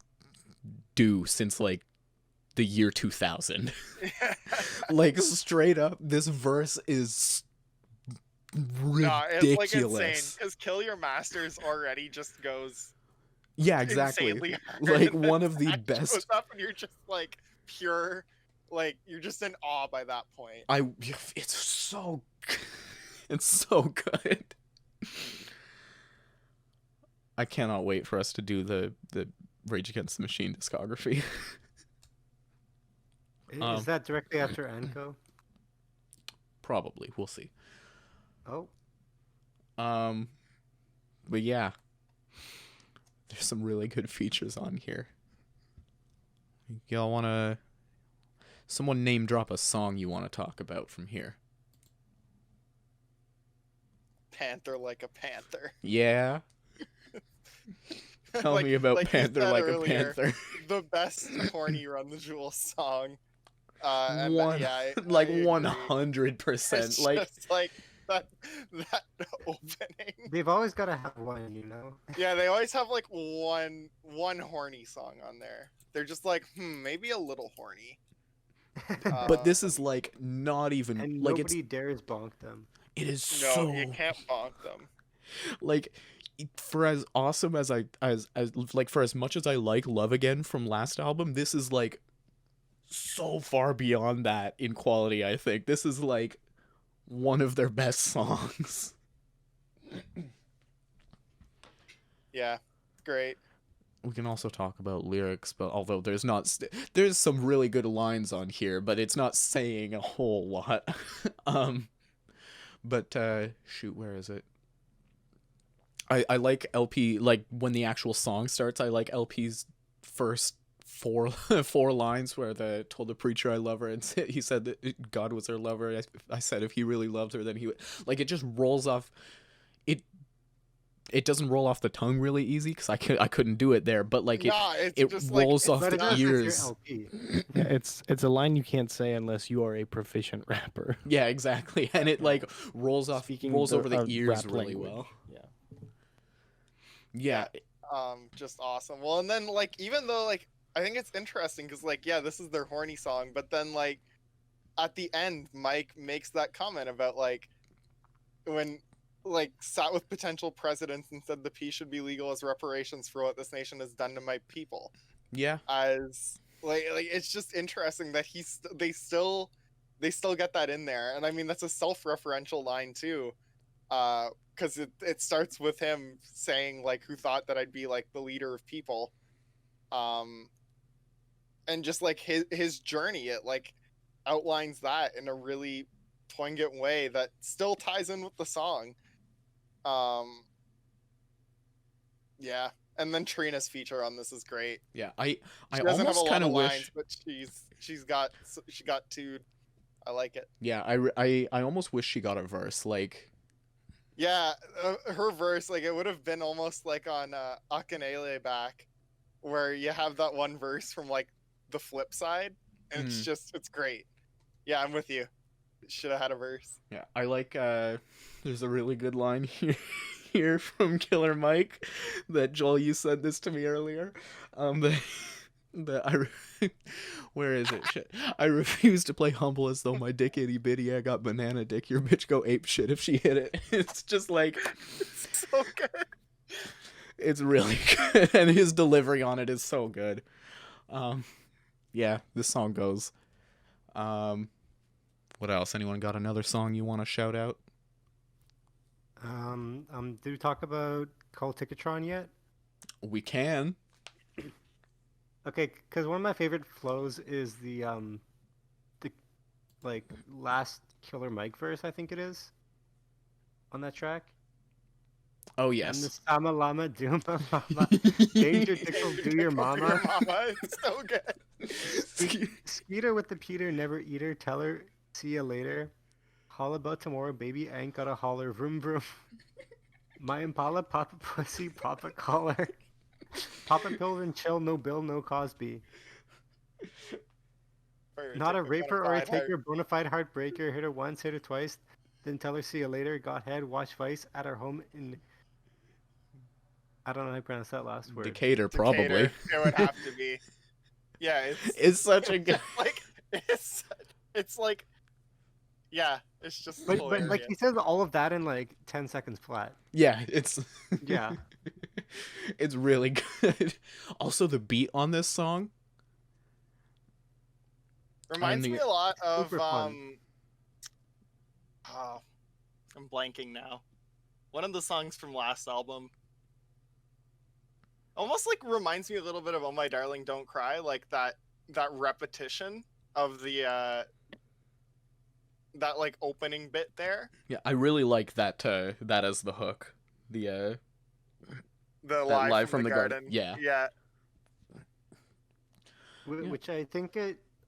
do since like the year 2000. Like straight up, this verse is Nah, it's like ridiculous. insane. Because Kill Your Masters already just goes Yeah, exactly. insanely hard. Like and one then of the Zach best. shows up and you're just like pure, like you're just in awe by that point. It's so it's so good. I cannot wait for us to do the Rage Against the Machine discography. Is that directly after Anko? Probably, we'll see. Oh, But yeah, there's some really good features on here. Y'all wanna someone name drop a song you want to talk about from here? Panther like a panther. Yeah. Tell me about like you Panther said like earlier, a panther. The best horny Run the Jewels song. And One, yeah, I like agree. 100%. It's Like just like that opening. they've always got to have one, you know. Yeah, they always have like one horny song on there. They're just like, maybe a little horny. but this is like not even And like nobody dares bonk them. it is No, so you can't bonk them. like for as awesome as as like for as much as I like Love Again from last album, this is like so far beyond that in quality. I think this is like one of their best songs. Yeah, great. We can also talk about lyrics, but although there's some really good lines on here, but it's not saying a whole lot. But shoot, where is it? I like LP, like when the actual song starts, I like LP's first four lines where the told the preacher I love her, and he said that God was her lover. I said if he really loved her, then he would, like, it just rolls off. It doesn't roll off the tongue really easy because I couldn't do it there, but like Nah, it's it just rolls like, off But it the does if you're ears. LP. Yeah, it's a line you can't say unless you are a proficient rapper. Yeah, exactly, and it like rolls over the a ears rap really language. well. Yeah. Yeah, just awesome. Well, and then like even though like I think it's interesting because like yeah, this is their horny song, but then like at the end, Mike makes that comment about like when like sat with potential presidents and said the peace should be legal as reparations for what this nation has done to my people. yeah, As like it's just interesting that they still get that in there, and I mean that's a self-referential line too, because it starts with him saying like who thought that I'd be like the leader of people, and just like his journey, it like outlines that in a really poignant way that still ties in with the song. Yeah, and then Trina's feature on this is great. yeah. I She doesn't have a almost lot kind of of lines, wish. but she got two. I like it. Yeah, I almost wish she got a verse. Like, Yeah, her verse, like it would have been almost like on Akanele back, where you have that one verse from like the flip side, and it's great. Yeah, I'm with you. Should have had a verse. yeah, I like. There's a really good line here from Killer Mike that Joel, you said this to me earlier. Where is it? Shit. I refuse to play humble as though my dick itty bitty. I got banana dick. Your bitch go ape shit if she hit it. It's just like, It's so good. it's really good, and his delivery on it is so good. Yeah, this song goes. What else? Anyone got another song you want to shout out? Did we talk about Call Ticketron yet? We can. Okay, because one of my favorite flows is the like last Killer Mike verse, I think it is, on that track. Oh And the yes. Sama Lama Duma Mama Danger Tickle Do Your Mama. Mama, it's so good. Skeeter with the Peter, never eater, tell her, see ya later. Holla about tomorrow, baby, I ain't gotta holler, vroom vroom. My Impala, Papa Pussy, Papa Collar. Papa Pill and chill, no Bill, no Cosby. Not a raper or a taker, bona fide heartbreaker. Hit her once, hit her twice, then tell her see you later. Got head, watch Vice at her home in. I don't know how to pronounce that last word. Decatur, probably. Decatur, it would have to be. Yeah, It's such a good. like it's like yeah, it's just But hilarious. like he says all of that in like 10 seconds flat. Yeah, it's. Yeah. It's really good. Also, the beat on this song. Reminds and me the- a lot of Super fun. oh, I'm blanking now. One of the songs from last album. Almost like reminds me a little bit of "Oh My Darling, Don't Cry," like that repetition of the that like opening bit there. Yeah, I really like that. That as the hook. The The That live from the garden. Yeah. Yeah. Yeah. Which I think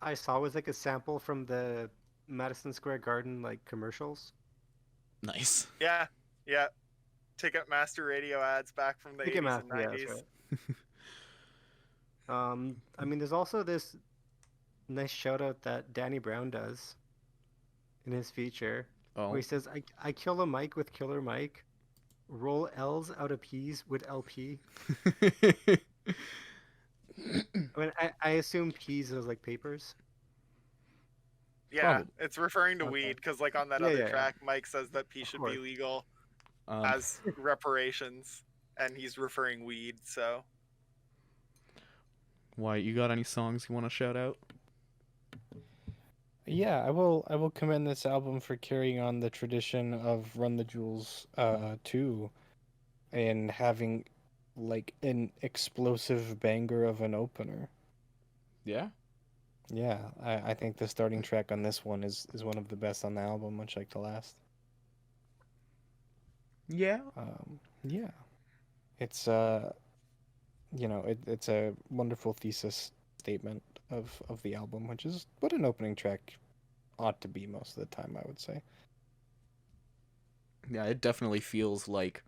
I saw was like a sample from the Madison Square Garden like commercials. Nice. Yeah. Yeah. Ticketmaster radio ads back from the 80s and Ticketmaster, yeah, 90s. that's right. I mean, there's also this nice shout out that Danny Brown does in his feature, Oh. where he says, I kill a mic with Killer Mike, roll L's out of P's with LP. I mean, I assume P's is like papers. Yeah, Probably. it's referring to Okay. weed because, like, on that Yeah, other yeah, yeah. track, Mike says that P should be course. legal Um, as reparations. and he's referring weed. So Wyatt, you got any songs you want to shout out? Yeah, I will commend this album for carrying on the tradition of Run the Jewels 2 and having like an explosive banger of an opener. Yeah. Yeah, I think the starting track on this one is one of the best on the album, much like the last. Yeah. Yeah, it's it's a wonderful thesis statement of the album, which is what an opening track ought to be most of the time, I would say. Yeah, it definitely feels like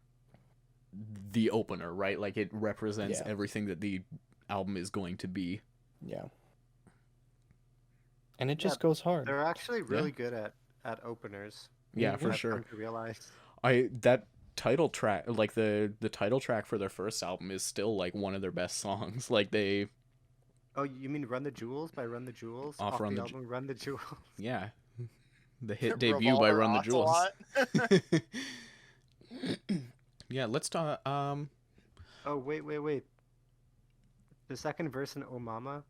the opener, right? Like it represents Yeah. everything that the album is going to be. Yeah. And it Yeah, just goes hard. They're actually really good at openers. Yeah, for Mhm. I've sure. come to realize. That title track, like the title track for their first album is still like one of their best songs. Like they, Oh, you mean Run the Jewels by Run the Jewels? Off Off Run the the Ju- album Run the Jewels. yeah, the hit debut by Revolver Run the Jewels. Ocelot. Yeah, let's talk. Oh, wait. The second verse in Oh Mama.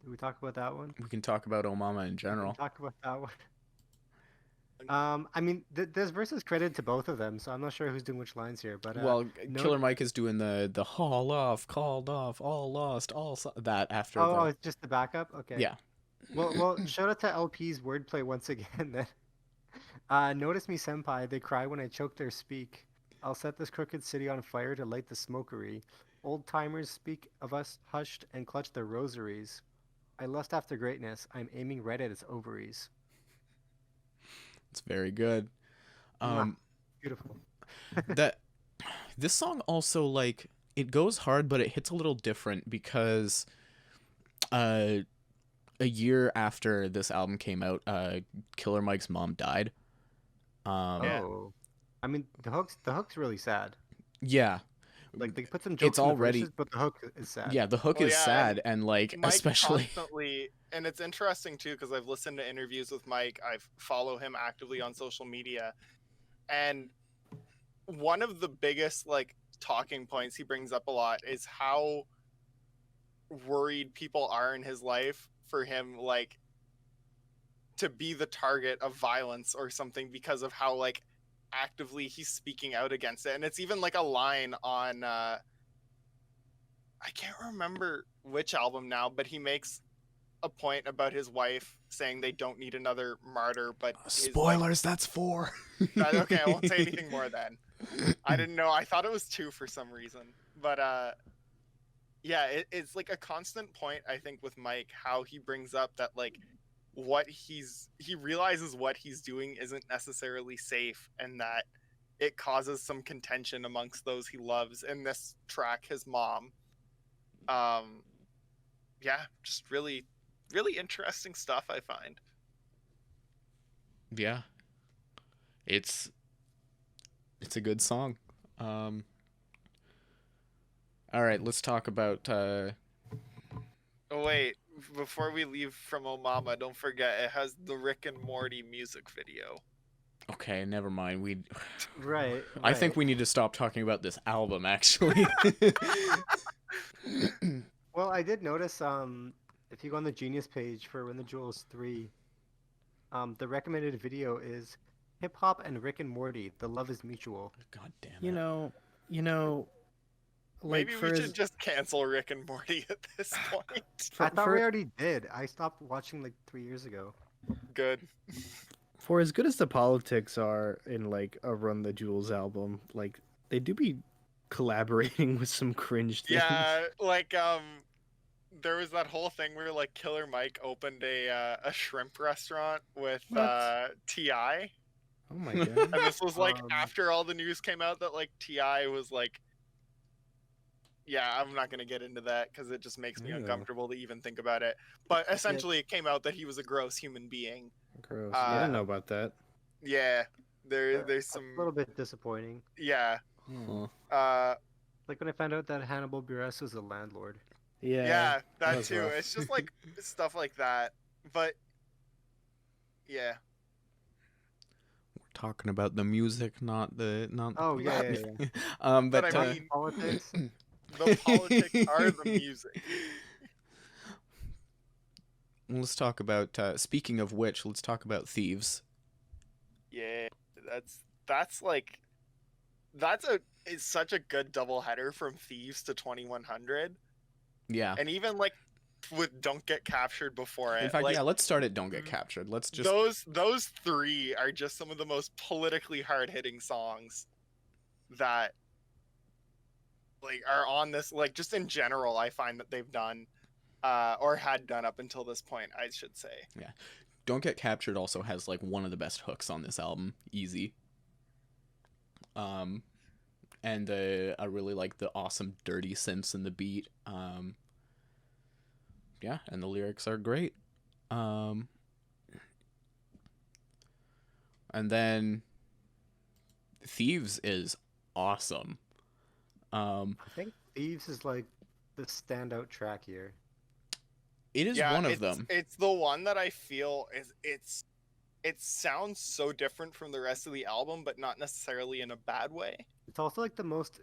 Did we talk about that one? We can talk about Oh Mama in We can general. talk about that one. I mean, there's verses credited to both of them, so I'm not sure who's doing which lines here. But Well, no- Killer Mike is doing the haul off, called off, all lost, that after oh, the it's just the backup. Okay. yeah. Well, shout out to LP's wordplay once again. Then, notice me, senpai. They cry when I choke their speak. I'll set this crooked city on fire to light the smokery. Old timers speak of us hushed and clutch their rosaries. I lust after greatness. I'm aiming right at its ovaries. It's very good. Um, Beautiful. that this song also like it goes hard, but it hits a little different because a year after this album came out, Killer Mike's mom died. Yeah. Oh, I mean the hook's really sad. Yeah, Like they put some jokes It's in the already- verses, but the hook is sad. yeah, the hook Well, is yeah, sad and like Mike especially constantly, and it's interesting too because I've listened to interviews with Mike. I follow him actively on social media, and one of the biggest like talking points he brings up a lot is how worried people are in his life for him like to be the target of violence or something because of how like actively he's speaking out against it. And it's even like a line on I can't remember which album now, but he makes a point about his wife saying they don't need another martyr, but is, like, spoilers. That's 4. okay, I won't say anything more then. I didn't know. I thought it was 2 for some reason. But yeah, it's like a constant point I think with Mike, how he brings up that like he realizes what he's doing isn't necessarily safe and that it causes some contention amongst those he loves. In this track, his mom. Yeah, just really interesting stuff, I find. Yeah, it's a good song. All right, let's talk about Oh wait, before we leave from Oh Mama, don't forget it has the Rick and Morty music video. okay, never mind. Right. I think right. we need to stop talking about this album actually. Well, I did notice. If you go on the Genius page for Run the Jewels 3, the recommended video is Hip Hop and Rick and Morty. The love is mutual. God damn it. You know, like Maybe for we as, should just cancel Rick and Morty at this point. for, I thought for, we already did. I stopped watching like 3 years ago. Good. for as good as the politics are in like a Run the Jewels album, like they do be collaborating with some cringe things. Yeah, like there was that whole thing where like Killer Mike opened a shrimp restaurant with What? T.I. Oh my god. And this was like Um, after all the news came out that like T.I. was like, yeah, I'm not gonna get into that because it just makes me Ew. uncomfortable to even think about it. But essentially, it came out that he was a gross human being. Gross. I didn't Uh, know about that. Yeah, there's It's some a little bit disappointing. yeah. Huh. Like when I found out that Hannibal Buress was the landlord. Yeah, that was too. rough. It's just like stuff like that. But yeah, We're talking about the music, not the Oh, the yeah, rap. yeah, yeah. But But I mean, Politics. the politics are the music. let's talk about. Speaking of which, let's talk about Thieves. Yeah, that's like it's such a good double header from Thieves to 2100, Yeah. and even like with Don't Get Captured before In it. fact, Like yeah. Let's start at Don't Get Captured. Let's just. those three are just some of the most politically hard hitting songs that like are on this, like just in general I find that they've done or had done up until this point, I should say. Don't Get Captured also has like one of the best hooks on this album, easy. And I really like the awesome dirty synths in the beat. Yeah, and the lyrics are great. And then Thieves is awesome. I think Thieves is like the standout track here. It is one of them. It's the one that I feel is it sounds so different from the rest of the album, but not necessarily in a bad way. It's also like the most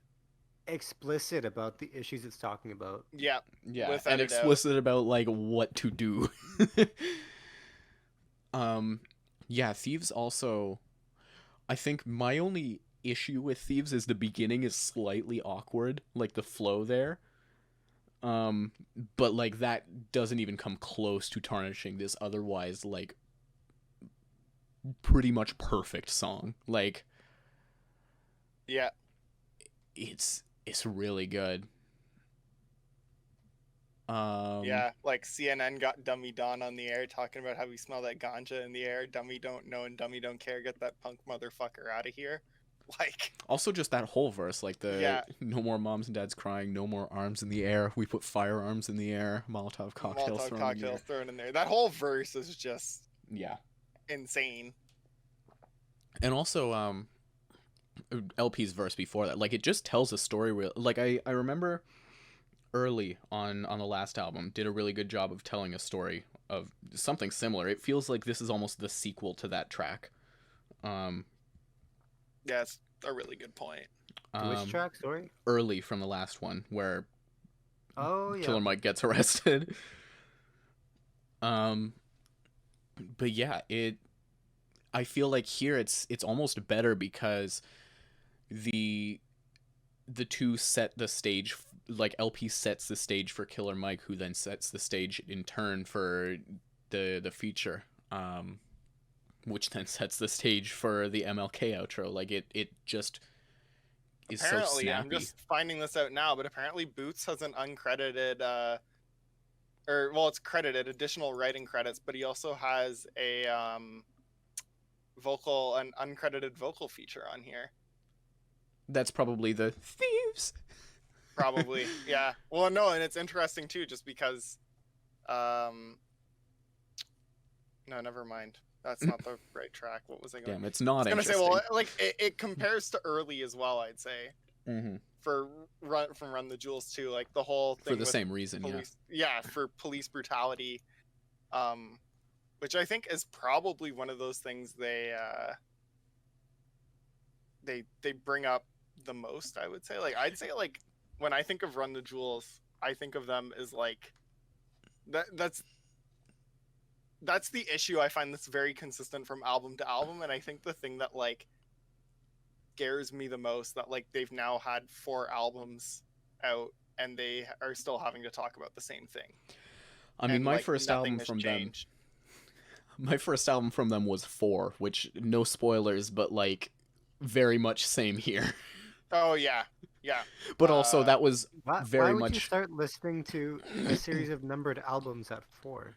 explicit about the issues it's talking about. Yeah, Yeah, without and a doubt. explicit about like what to do. Yeah, Thieves also, I think my only issue with Thieves is the beginning is slightly awkward, like the flow there. But like that doesn't even come close to tarnishing this otherwise like pretty much perfect song. Like Yeah, it's really good. yeah. Like CNN got Dummy Don on the air talking about how we smell that ganja in the air. Dummy don't know and Dummy don't care. Get that punk motherfucker out of here. Like, Also, just that whole verse, like the Yeah. no more moms and dads crying, no more arms in the air. We put firearms in the air, Molotov cocktails Molotov thrown in the cocktails air. thrown in there. That whole verse is just Yeah, insane. and also LP's verse before that, like it just tells a story. Like I remember early on the last album did a really good job of telling a story of something similar. It feels like this is almost the sequel to that track. Yeah, it's a really good point. Which track? Sorry. Early from the last one where Oh yeah. Killer Mike gets arrested. But yeah, I feel like here it's almost better because the two set the stage, like LP sets the stage for Killer Mike, who then sets the stage in turn for the feature, which then sets the stage for the MLK outro. Like it just is so Apparently, snappy. I'm just finding this out now, but apparently Boots has an uncredited, or well, it's credited additional writing credits, but he also has a an uncredited vocal feature on here. That's probably the Thieves. Probably, yeah. Well, no, and it's interesting too, just because, no, never mind. That's not the right track. What was I going? Damn, it's not I was gonna say, interesting. well, like it compares to early as well. I'd say Mm-hmm. for Run the Jewels too, like the whole thing For the with same reason, yeah. police, for police brutality, which I think is probably one of those things they bring up the most. I would say, like, I'd say, like, when I think of Run the Jewels, I think of them as like that's the issue I find that's very consistent from album to album, and I think the thing that like scares me the most that like they've now had 4 albums out and they are still having to talk about the same thing. I mean, And, my like, first nothing album has from changed. my first album from them was 4, which no spoilers, but like very much same here. Oh yeah, yeah. But also that was Why very would much you start listening to a series of numbered albums at 4?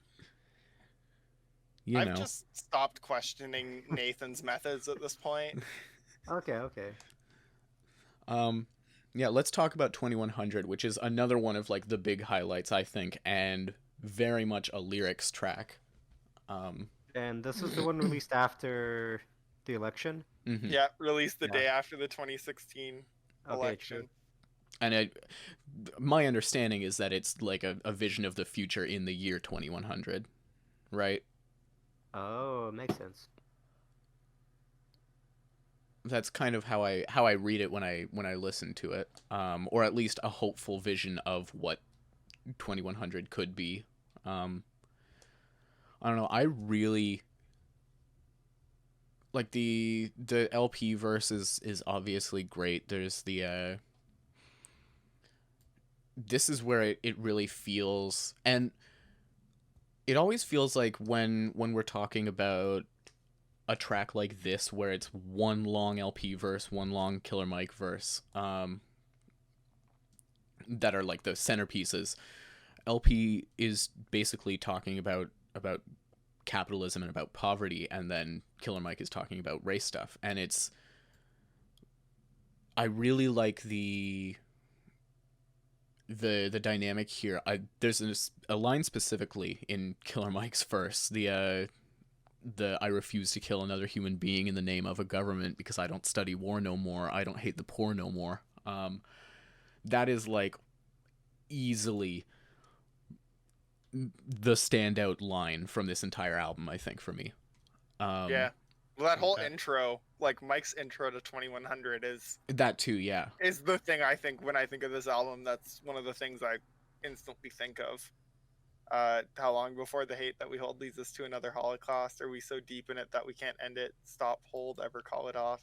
you I've know. just stopped questioning Nathan's methods at this point. Okay. Yeah, let's talk about 2100, which is another one of like the big highlights, I think, and very much a lyrics track. And this was the one released after the election. Mhm. Yeah, released the Yeah. day after the 2016 Okay, election. true. And my understanding is that it's like a vision of the future in the year 2100, right? Oh, it makes sense. that's kind of how I read it when I listen to it, or at least a hopeful vision of what 2100 could be. I don't know. I really like the LP verse is obviously great. There's the this is where it really feels, and it always feels like when we're talking about a track like this where it's one long LP verse, one long Killer Mike verse, that are like the centerpieces. LP is basically talking about capitalism and about poverty, and then Killer Mike is talking about race stuff, and I really like the dynamic here. There's a line specifically in Killer Mike's verse, the I refuse to kill another human being in the name of a government because I don't study war no more. I don't hate the poor no more. That is like easily the standout line from this entire album, I think, for me. Yeah. Well, that whole Okay. intro, like Mike's intro to 2100 That too, yeah. is the thing I think when I think of this album. That's one of the things I instantly think of. How long before the hate that we hold leads us to another Holocaust? Are we so deep in it that we can't end it? Stop, hold, ever call it off?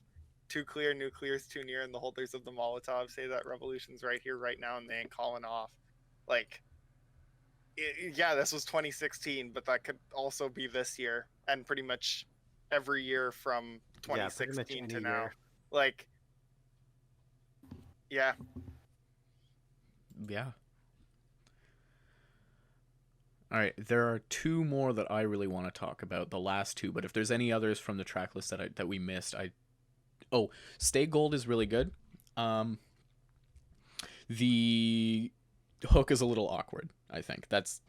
Too clear, nuclear's too near, and the holders of the Molotov say that revolution's right here, right now, and they ain't calling off. Like, yeah, this was 2016, but that could also be this year, and pretty much every year from Yeah, pretty much 2016 any to now. year. Like, yeah, Yeah. All right, there are two more that I really want to talk about, the last two, but if there's any others from the track list that we missed, Stay Gold is really good. The hook is a little awkward, I think. That's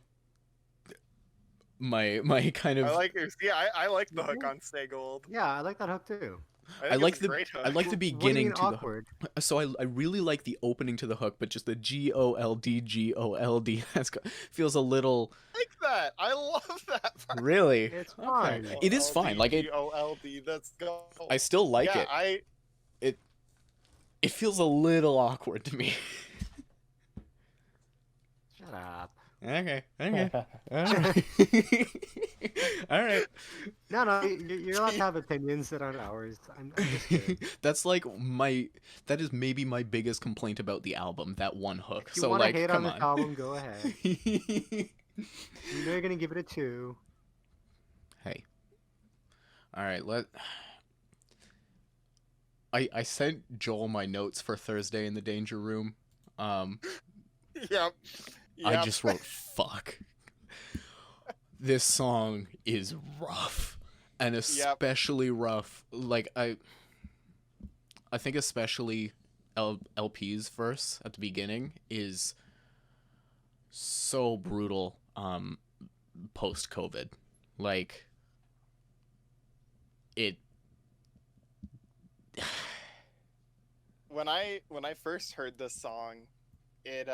my kind of I like it. Yeah, I like the hook on Stay Gold. Yeah, I like that hook too. I think like it's a the great hook. I like the What do you beginning mean to the hook. awkward? So I really like the opening to the hook, but just the GOLD feels a little like that. I love that part. really. It's Okay. fine. It is fine. Like it, GOLD. Let's go. I still like yeah, it. It feels a little awkward to me. Shut up. Okay. All right. No, you're allowed to have opinions that aren't ours. I'm just kidding. That is maybe my biggest complaint about the album, that one hook. If you So want to like, hate come on this on. album, go ahead. You know you're gonna give it a 2. Hey. All right, I sent Joel my notes for Thursday in the Danger Room. Yep. I just wrote fuck. This song is rough, and especially rough. Like I think especially LP's verse at the beginning is so brutal. Post COVID, like it. When I first heard this song, it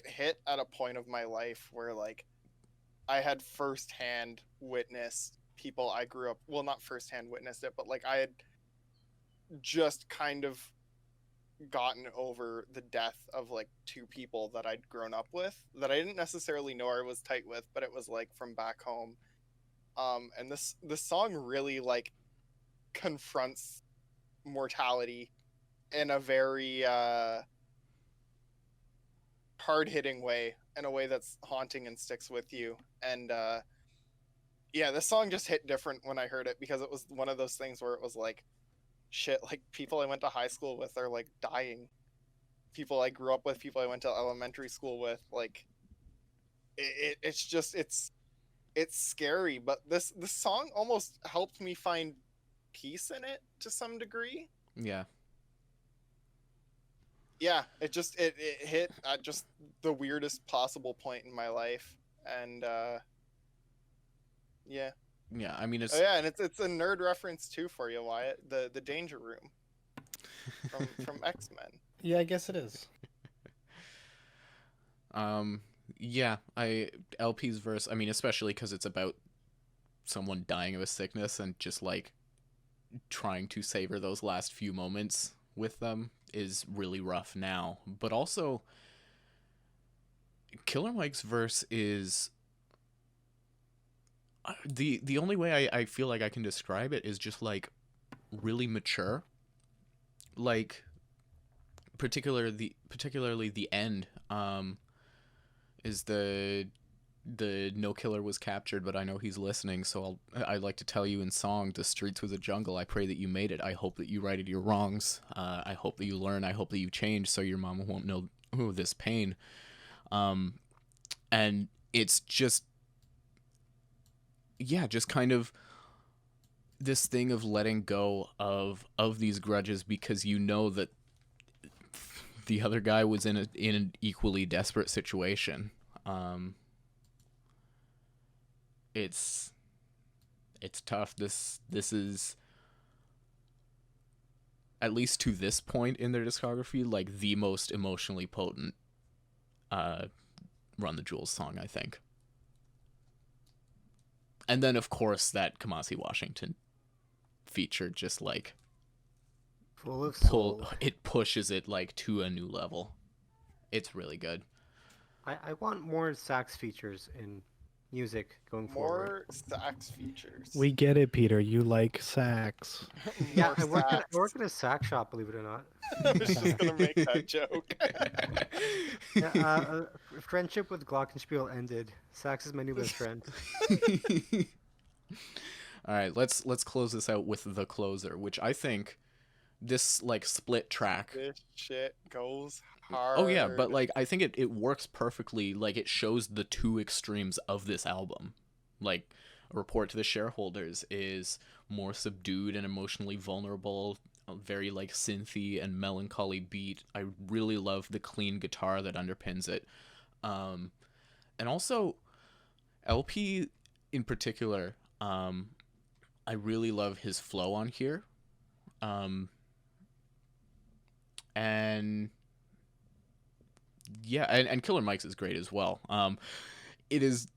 hit at a point of my life where like I had firsthand witnessed people I grew up, well, not firsthand witnessed it, but like I had just kind of gotten over the death of like two people that I'd grown up with that I didn't necessarily know I was tight with, but it was like from back home. And this song really like confronts mortality in a very hard-hitting way, in a way that's haunting and sticks with you. And yeah, this song just hit different when I heard it, because it was one of those things where it was like, shit, like people I went to high school with are like dying. People I grew up with, people I went to elementary school with, like it's just it's scary. But this song almost helped me find peace in it to some degree. Yeah. Yeah, it hit at just the weirdest possible point in my life. And yeah. Yeah, I mean it's Oh yeah, and it's a nerd reference too for you, Wyatt. The Danger Room from X-Men. Yeah, I guess it is. yeah, LP's verse, I mean especially cuz it's about someone dying of a sickness, and just like trying to savor those last few moments with them is really rough now. But also, Killer Mike's verse is the only way I feel like I can describe it is just like really mature. Like particularly the end is the no killer was captured, but I know he's listening, so I'd like to tell you in song, the streets was a jungle. I pray that you made it. I hope that you righted your wrongs. I hope that you learn. I hope that you change so your mama won't know this pain. And it's just, yeah, just kind of this thing of letting go of these grudges, because you know that the other guy was in an equally desperate situation. It's tough. This is, at least to this point in their discography, like the most emotionally potent Run the Jewels song, I think. And then of course that Kamasi Washington feature just like Full of soul. it pushes it like to a new level. It's really good. I want more sax features in music going forward. More sax features. We get it, Peter. You like sax. Yeah, I More work at a sax shop, believe it or not. I was just gonna make that joke. Yeah, friendship with Glockenspiel ended. Sax is my new best friend. All right, let's close this out with the closer, which I think this like split track. This shit goes hard. Oh yeah, but like I think it works perfectly. Like it shows the two extremes of this album. Like A Report to the Shareholders is more subdued and emotionally vulnerable, a very like synthy and melancholy beat. I really love the clean guitar that underpins it. And also LP in particular, I really love his flow on here. And yeah, and Killer Mike's is great as well. It is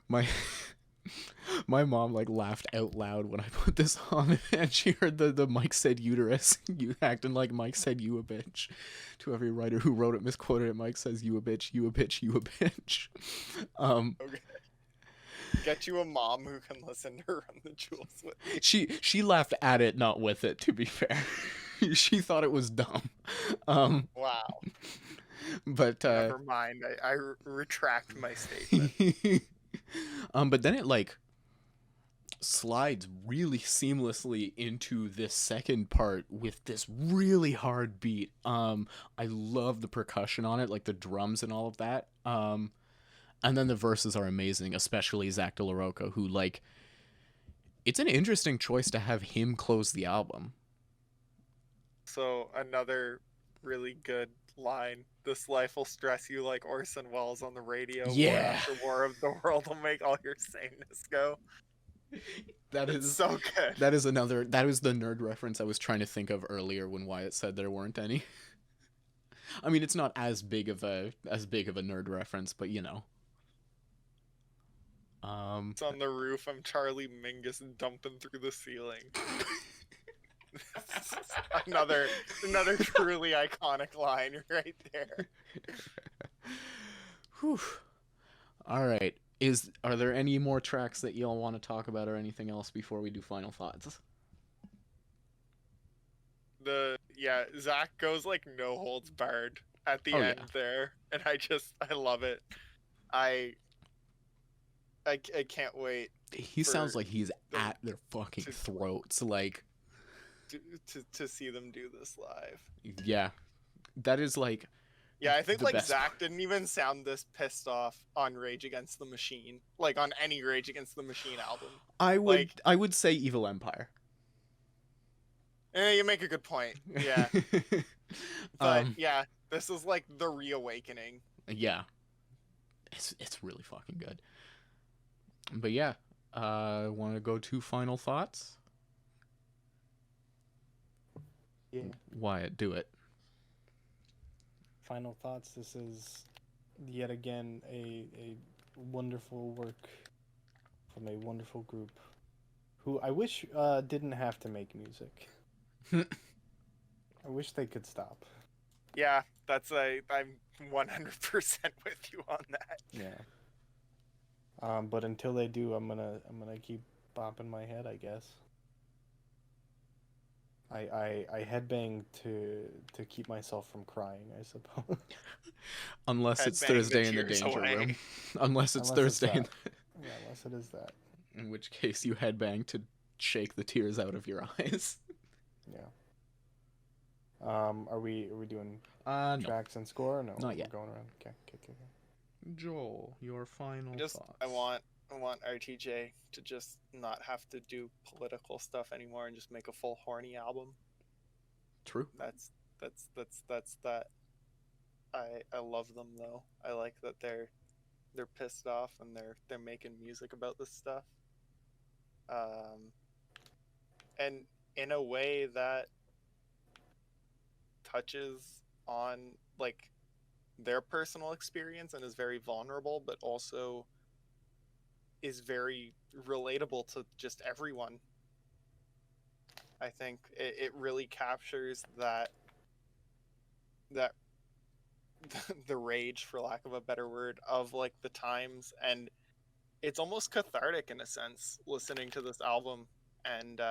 my mom like laughed out loud when I put this on, and she heard the Mike said uterus. You acting like Mike said you a bitch. To every writer who wrote it misquoted it. Mike says you a bitch, you a bitch, you a bitch. Okay. Get you a mom who can listen to Run the Jewels with. She laughed at it, not with it, to be fair. She thought it was dumb. Wow. But Never mind. I retract my statement. but then it like slides really seamlessly into this second part with this really hard beat. I love the percussion on it, like the drums and all of that. And then the verses are amazing, especially Zach De La Rocha, who like, it's an interesting choice to have him close the album. So another really good line. This life will stress you like Orson Welles on the radio. Yeah. War after war of the world will make all your saneness go. That It's is so good. that is the nerd reference I was trying to think of earlier when Wyatt said there weren't any. I mean, it's not as big of a nerd reference, but you know. It's on the roof. I'm Charlie Mingus dumping through the ceiling. another truly iconic line right there. Whew. All right. Are there any more tracks that y'all want to talk about or anything else before we do final thoughts? Zach goes like no holds barred at the Oh, end yeah. there, and I love it. I can't wait He sounds For like he's the- at their fucking to- throats. Like, to see them do this live. yeah, that is like, Yeah, I think the like best Zach part. didn't even sound this pissed off on Rage Against the Machine, like on any Rage Against the Machine album. like- I would say Evil Empire. You make a good point. Yeah, but um, yeah, this is like the reawakening. yeah, it's really fucking good. But yeah, want to go to final thoughts? Yeah. Wyatt, do it. Final thoughts. This is yet again a wonderful work from a wonderful group who I wish didn't have to make music. I wish they could stop. Yeah, I'm 100% with you on that. Yeah. But until they do, I'm gonna keep bopping my head, I guess. I headbang to keep myself from crying, I suppose. Unless it's Headbang the Thursday in the tears danger away. room. Unless it's Unless it's Thursday, that. Yeah, unless it is that. in which case you headbang to shake the tears out of your eyes. Yeah. Are we doing No. tracks and score? Or no, Not we're yet. going around. Okay. Joel, your final thoughts. I want RTJ to just not have to do political stuff anymore and just make a full horny album. True. That's that. I love them though. I like that they're pissed off and they're making music about this stuff. And in a way that touches on like their personal experience and is very vulnerable, but also is very relatable to just everyone. I think it really captures that the rage, for lack of a better word, of like the times, and it's almost cathartic in a sense listening to this album and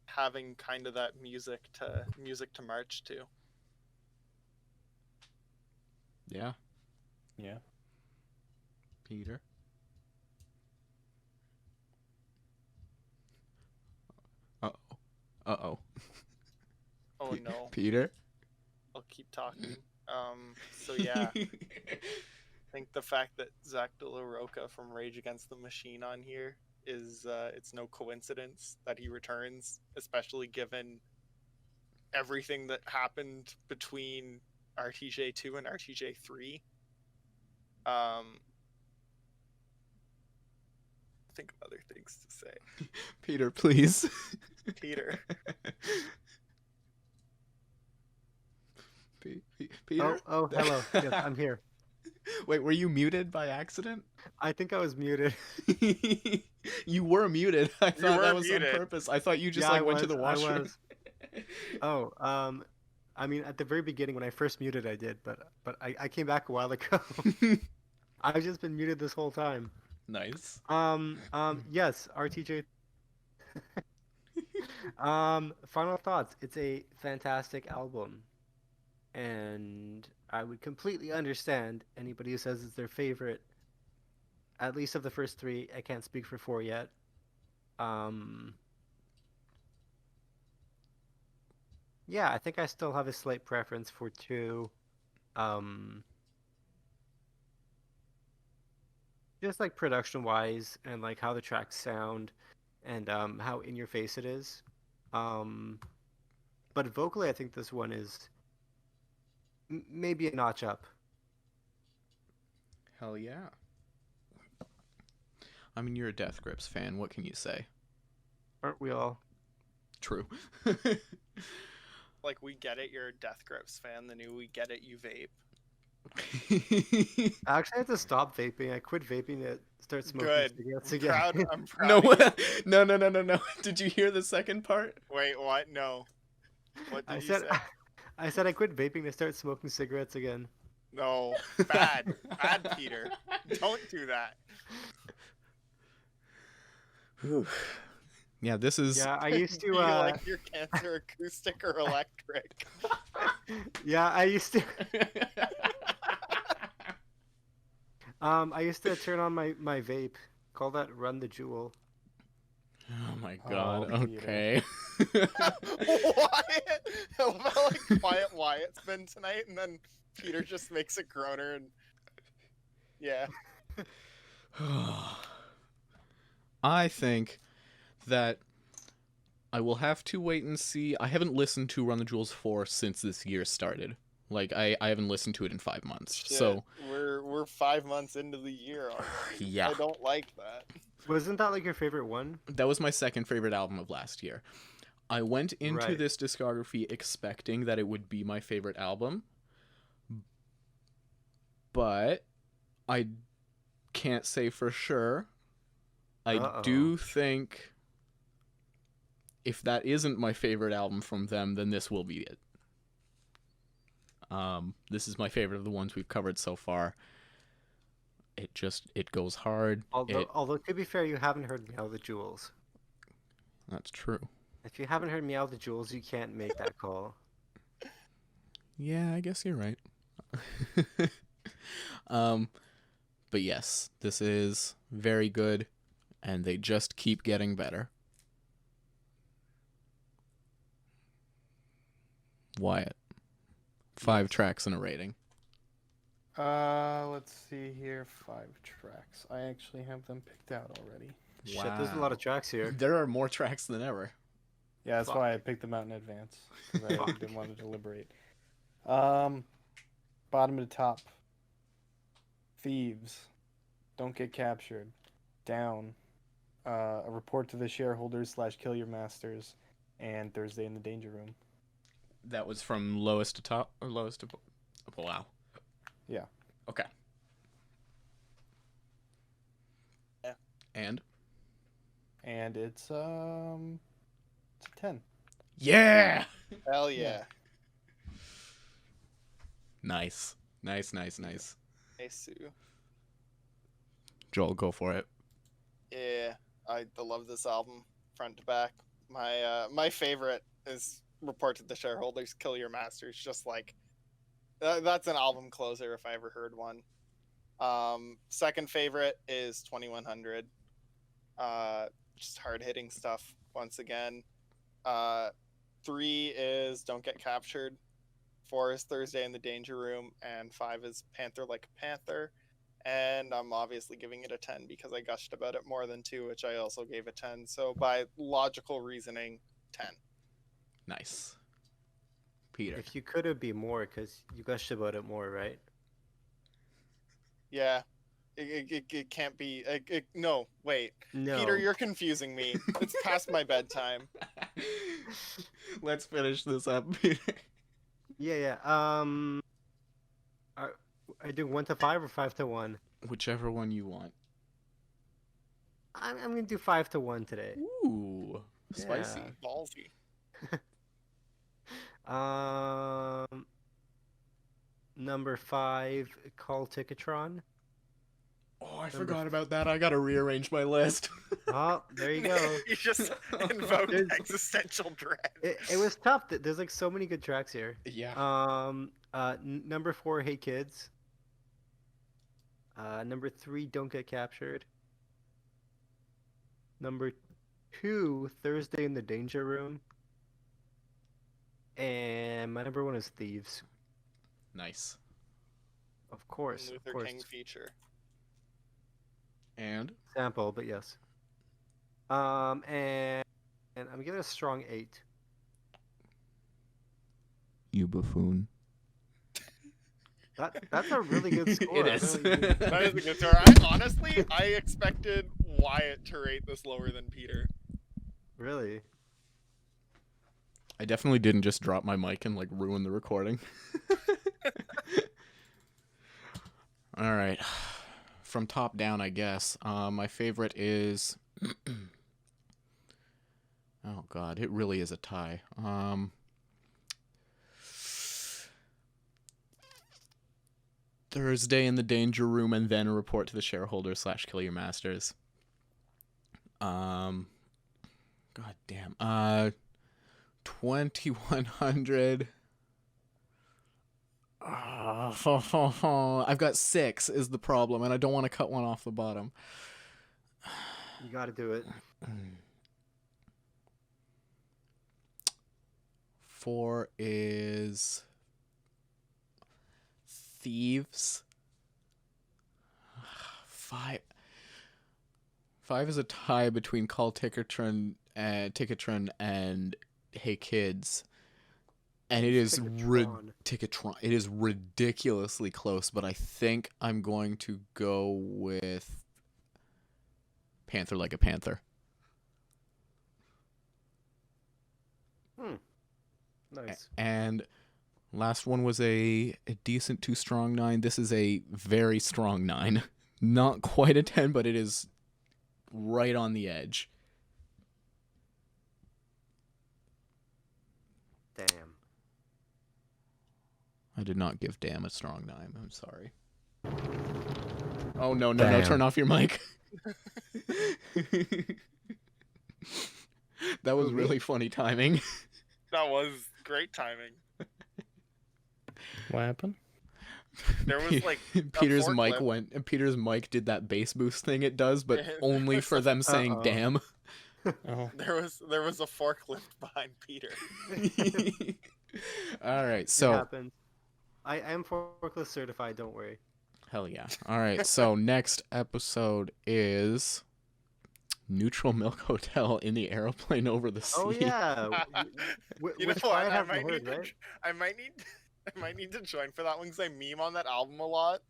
having kind of that music to march to. Yeah. Yeah. Peter. Uh-oh. Oh no, Peter? I'll keep talking. So yeah, I think the fact that Zach De La Rocha from Rage Against the Machine on here is it's no coincidence that he returns, especially given everything that happened between RTJ 2 and RTJ 3. Think of other things to say. Peter, please. Peter. Peter? Oh, hello. Yes, I'm here. Wait, were you muted by accident? I think I was muted. You were muted. I thought were that was muted. on purpose. I thought you just Yeah, like I went to was, the I washroom. was. Oh, I mean, at the very beginning when I first muted, I did, but I came back a while ago. I've just been muted this whole time. Nice. Yes, RTJ. Final thoughts. It's a fantastic album, and I would completely understand anybody who says it's their favorite, at least of the first three. I can't speak for four yet. Yeah, I think I still have a slight preference for two. Just like production wise and like how the tracks sound and how in your face it is. But vocally, I think this one is maybe a notch up. Hell yeah. I mean, you're a Death Grips fan. What can you say? Aren't we all? True. Like, we get it, you're a Death Grips fan. The new We Get It, you vape. I actually had to stop vaping. I quit vaping to start smoking Good. cigarettes I'm again. proud. I'm proud. No, of you. no. Did you hear the second part? Wait, what? No. What did I you said say? I said I quit vaping to start smoking cigarettes again. No. Bad. Bad, Peter. Don't do that. Yeah, this is. Yeah, I used to. You like your cancer acoustic or electric? Yeah, I used to. I used to turn on my vape. Call that Run the Jewel. Oh my god. Oh, Peter. Okay. Wyatt. I love how like quiet Wyatt's been tonight, and then Peter just makes a groaner and yeah. I think that I will have to wait and see. I haven't listened to Run the Jewels 4 since this year started. Like I haven't listened to it in 5 months. Shit, So we're 5 months into the year already. yeah, I don't like that. Wasn't that like your favorite one? that was my second favorite album of last year. I went into Right. this discography expecting that it would be my favorite album, but I can't say for sure. I Uh-oh. do think if that isn't my favorite album from them, then this will be it. This is my favorite of the ones we've covered so far. It goes hard. Although to be fair, you haven't heard Meow the Jewels. That's true. If you haven't heard Meow the Jewels, you can't make that call. Yeah, I guess you're right. But yes, this is very good, and they just keep getting better. Wyatt, 5 tracks and a rating. Let's see here. 5 tracks. I actually have them picked out already. Shit, there's a lot of tracks here. There are more tracks than ever. Yeah, that's Fuck. why I picked them out in advance, because I Fuck. didn't want to deliberate. Bottom to top. Thieves. Don't Get Captured. Down. A Report to the Shareholders / Kill Your Masters. And Thursday in the Danger Room. That was from lowest to top, or lowest to... Wow. Yeah. Okay. Yeah. And? And it's a 10. Yeah! Hell yeah. Nice. Nice. Hey, Sue. Joel, go for it. Yeah, I love this album front to back. My favorite is Report to the Shareholders, Kill Your Masters. Just like that's an album closer if I ever heard one. Second favorite is 2100. Just hard hitting stuff once again. 3 is Don't Get Captured. 4 is Thursday in the Danger Room, and 5 is Panther Like a Panther. And I'm obviously giving it a 10 because I gushed about it more than 2, which I also gave a 10. So by logical reasoning, 10. Nice. Peter. If you could have been more, because you gushed about it more, right? Yeah. It can't be. No, wait. No. Peter, you're confusing me. It's past my bedtime. Let's finish this up, Peter. Yeah. I do 1 to 5 or 5 to 1. Whichever one you want. I'm gonna do 5 to 1 today. Ooh. Spicy. Yeah. Ballsy. Number 5, Call Ticketron. Oh, I forgot about that. I gotta rearrange my list. Oh, there you go. You just invoked There's- existential dread. It was tough. There's like so many good tracks here. Yeah. Number 4, Hey Kids. Number 3, Don't Get Captured. Number 2, Thursday in the Danger Room. And my number 1 is Thieves. Nice. Of course. Of Luther course. King feature. And? Sample, but yes. And I'm giving it a strong 8. You buffoon. That's a really good score. It I is. really do. That is a good story. Honestly, I expected Wyatt to rate this lower than Peter. Really? I definitely didn't just drop my mic and like ruin the recording. All right. From top down, I guess. My favorite is oh god, it really is a tie. Thursday in the Danger Room, and then a Report to the Shareholders / Kill Your Masters. God damn. 2100. I've got 6 is the problem, and I don't want to cut one off the bottom. You got to do it. 4 is Thieves. 5 is a tie between Call Ticketron and Hey Kids. And it is Ticketron. It is ridiculously close, but I think I'm going to go with Panther Like a Panther. Nice. And last one was a decent 2 strong 9. This is a very strong 9. Not quite a 10, but it is right on the edge. Damn. I did not give damn a strong name. I'm sorry. Oh, no, no, no. Damn. Turn off your mic. That was Who, me? really funny timing. That was great timing. What happened? There was like Peter's a mic forklift. went, and Peter's mic did that bass boost thing it does, but only for them saying Uh-oh. damn. Oh, There was a forklift behind Peter. All right, It so happens. I am forklift certified. Don't worry. hell yeah. All right, so next episode is Neutral Milk Hotel in the aeroplane over the sea. Oh yeah. You know Which what? Wyatt I hasn't might heard, need to, right? I might need to join for that one because I meme on that album a lot,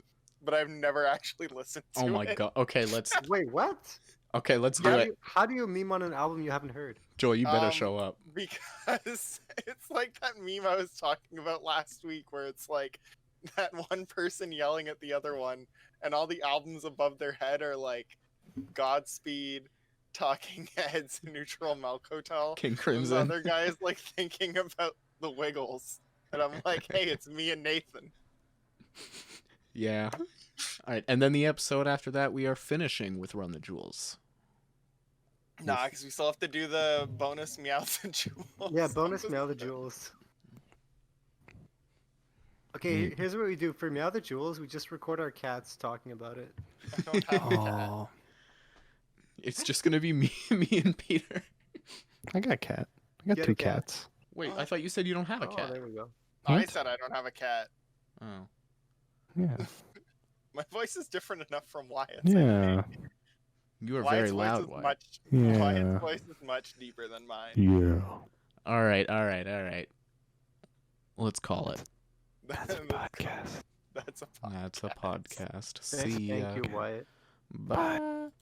but I've never actually listened to it. Oh my god. Okay, let's Wait, what? do it. How do you meme on an album you haven't heard? Joel, you better Um, show up. Because it's like that meme I was talking about last week where it's like that one person yelling at the other one and all the albums above their head are like Godspeed, Talking Heads, Neutral Milk Hotel. King And the Crimson. other guy is like thinking about the Wiggles. And I'm like, hey, it's me and Nathan. Yeah. All right, and then the episode after that, we are finishing with Run the Jewels. Nah, because we still have to do the bonus Meowth and Jewels. Yeah, bonus Meow the Jewels. Okay, Mm. here's what we do. For Meow the Jewels, we just record our cats talking about it. I don't have a cat. oh, It's just gonna be me and Peter. I got a cat. I got Get a two cat. cats. Wait, I thought you said you don't have a Oh, cat. there we go. I What? said I don't have a cat. Oh. Yeah, My voice is different enough from Wyatt's. yeah, You are Wyatt's very voice loud, is Wyatt. much. Yeah. Wyatt's voice is much deeper than mine. yeah. All right, all right, all right. Let's call it. That's a podcast. That's a podcast. That's a podcast. Thank See ya. you, Wyatt. Bye.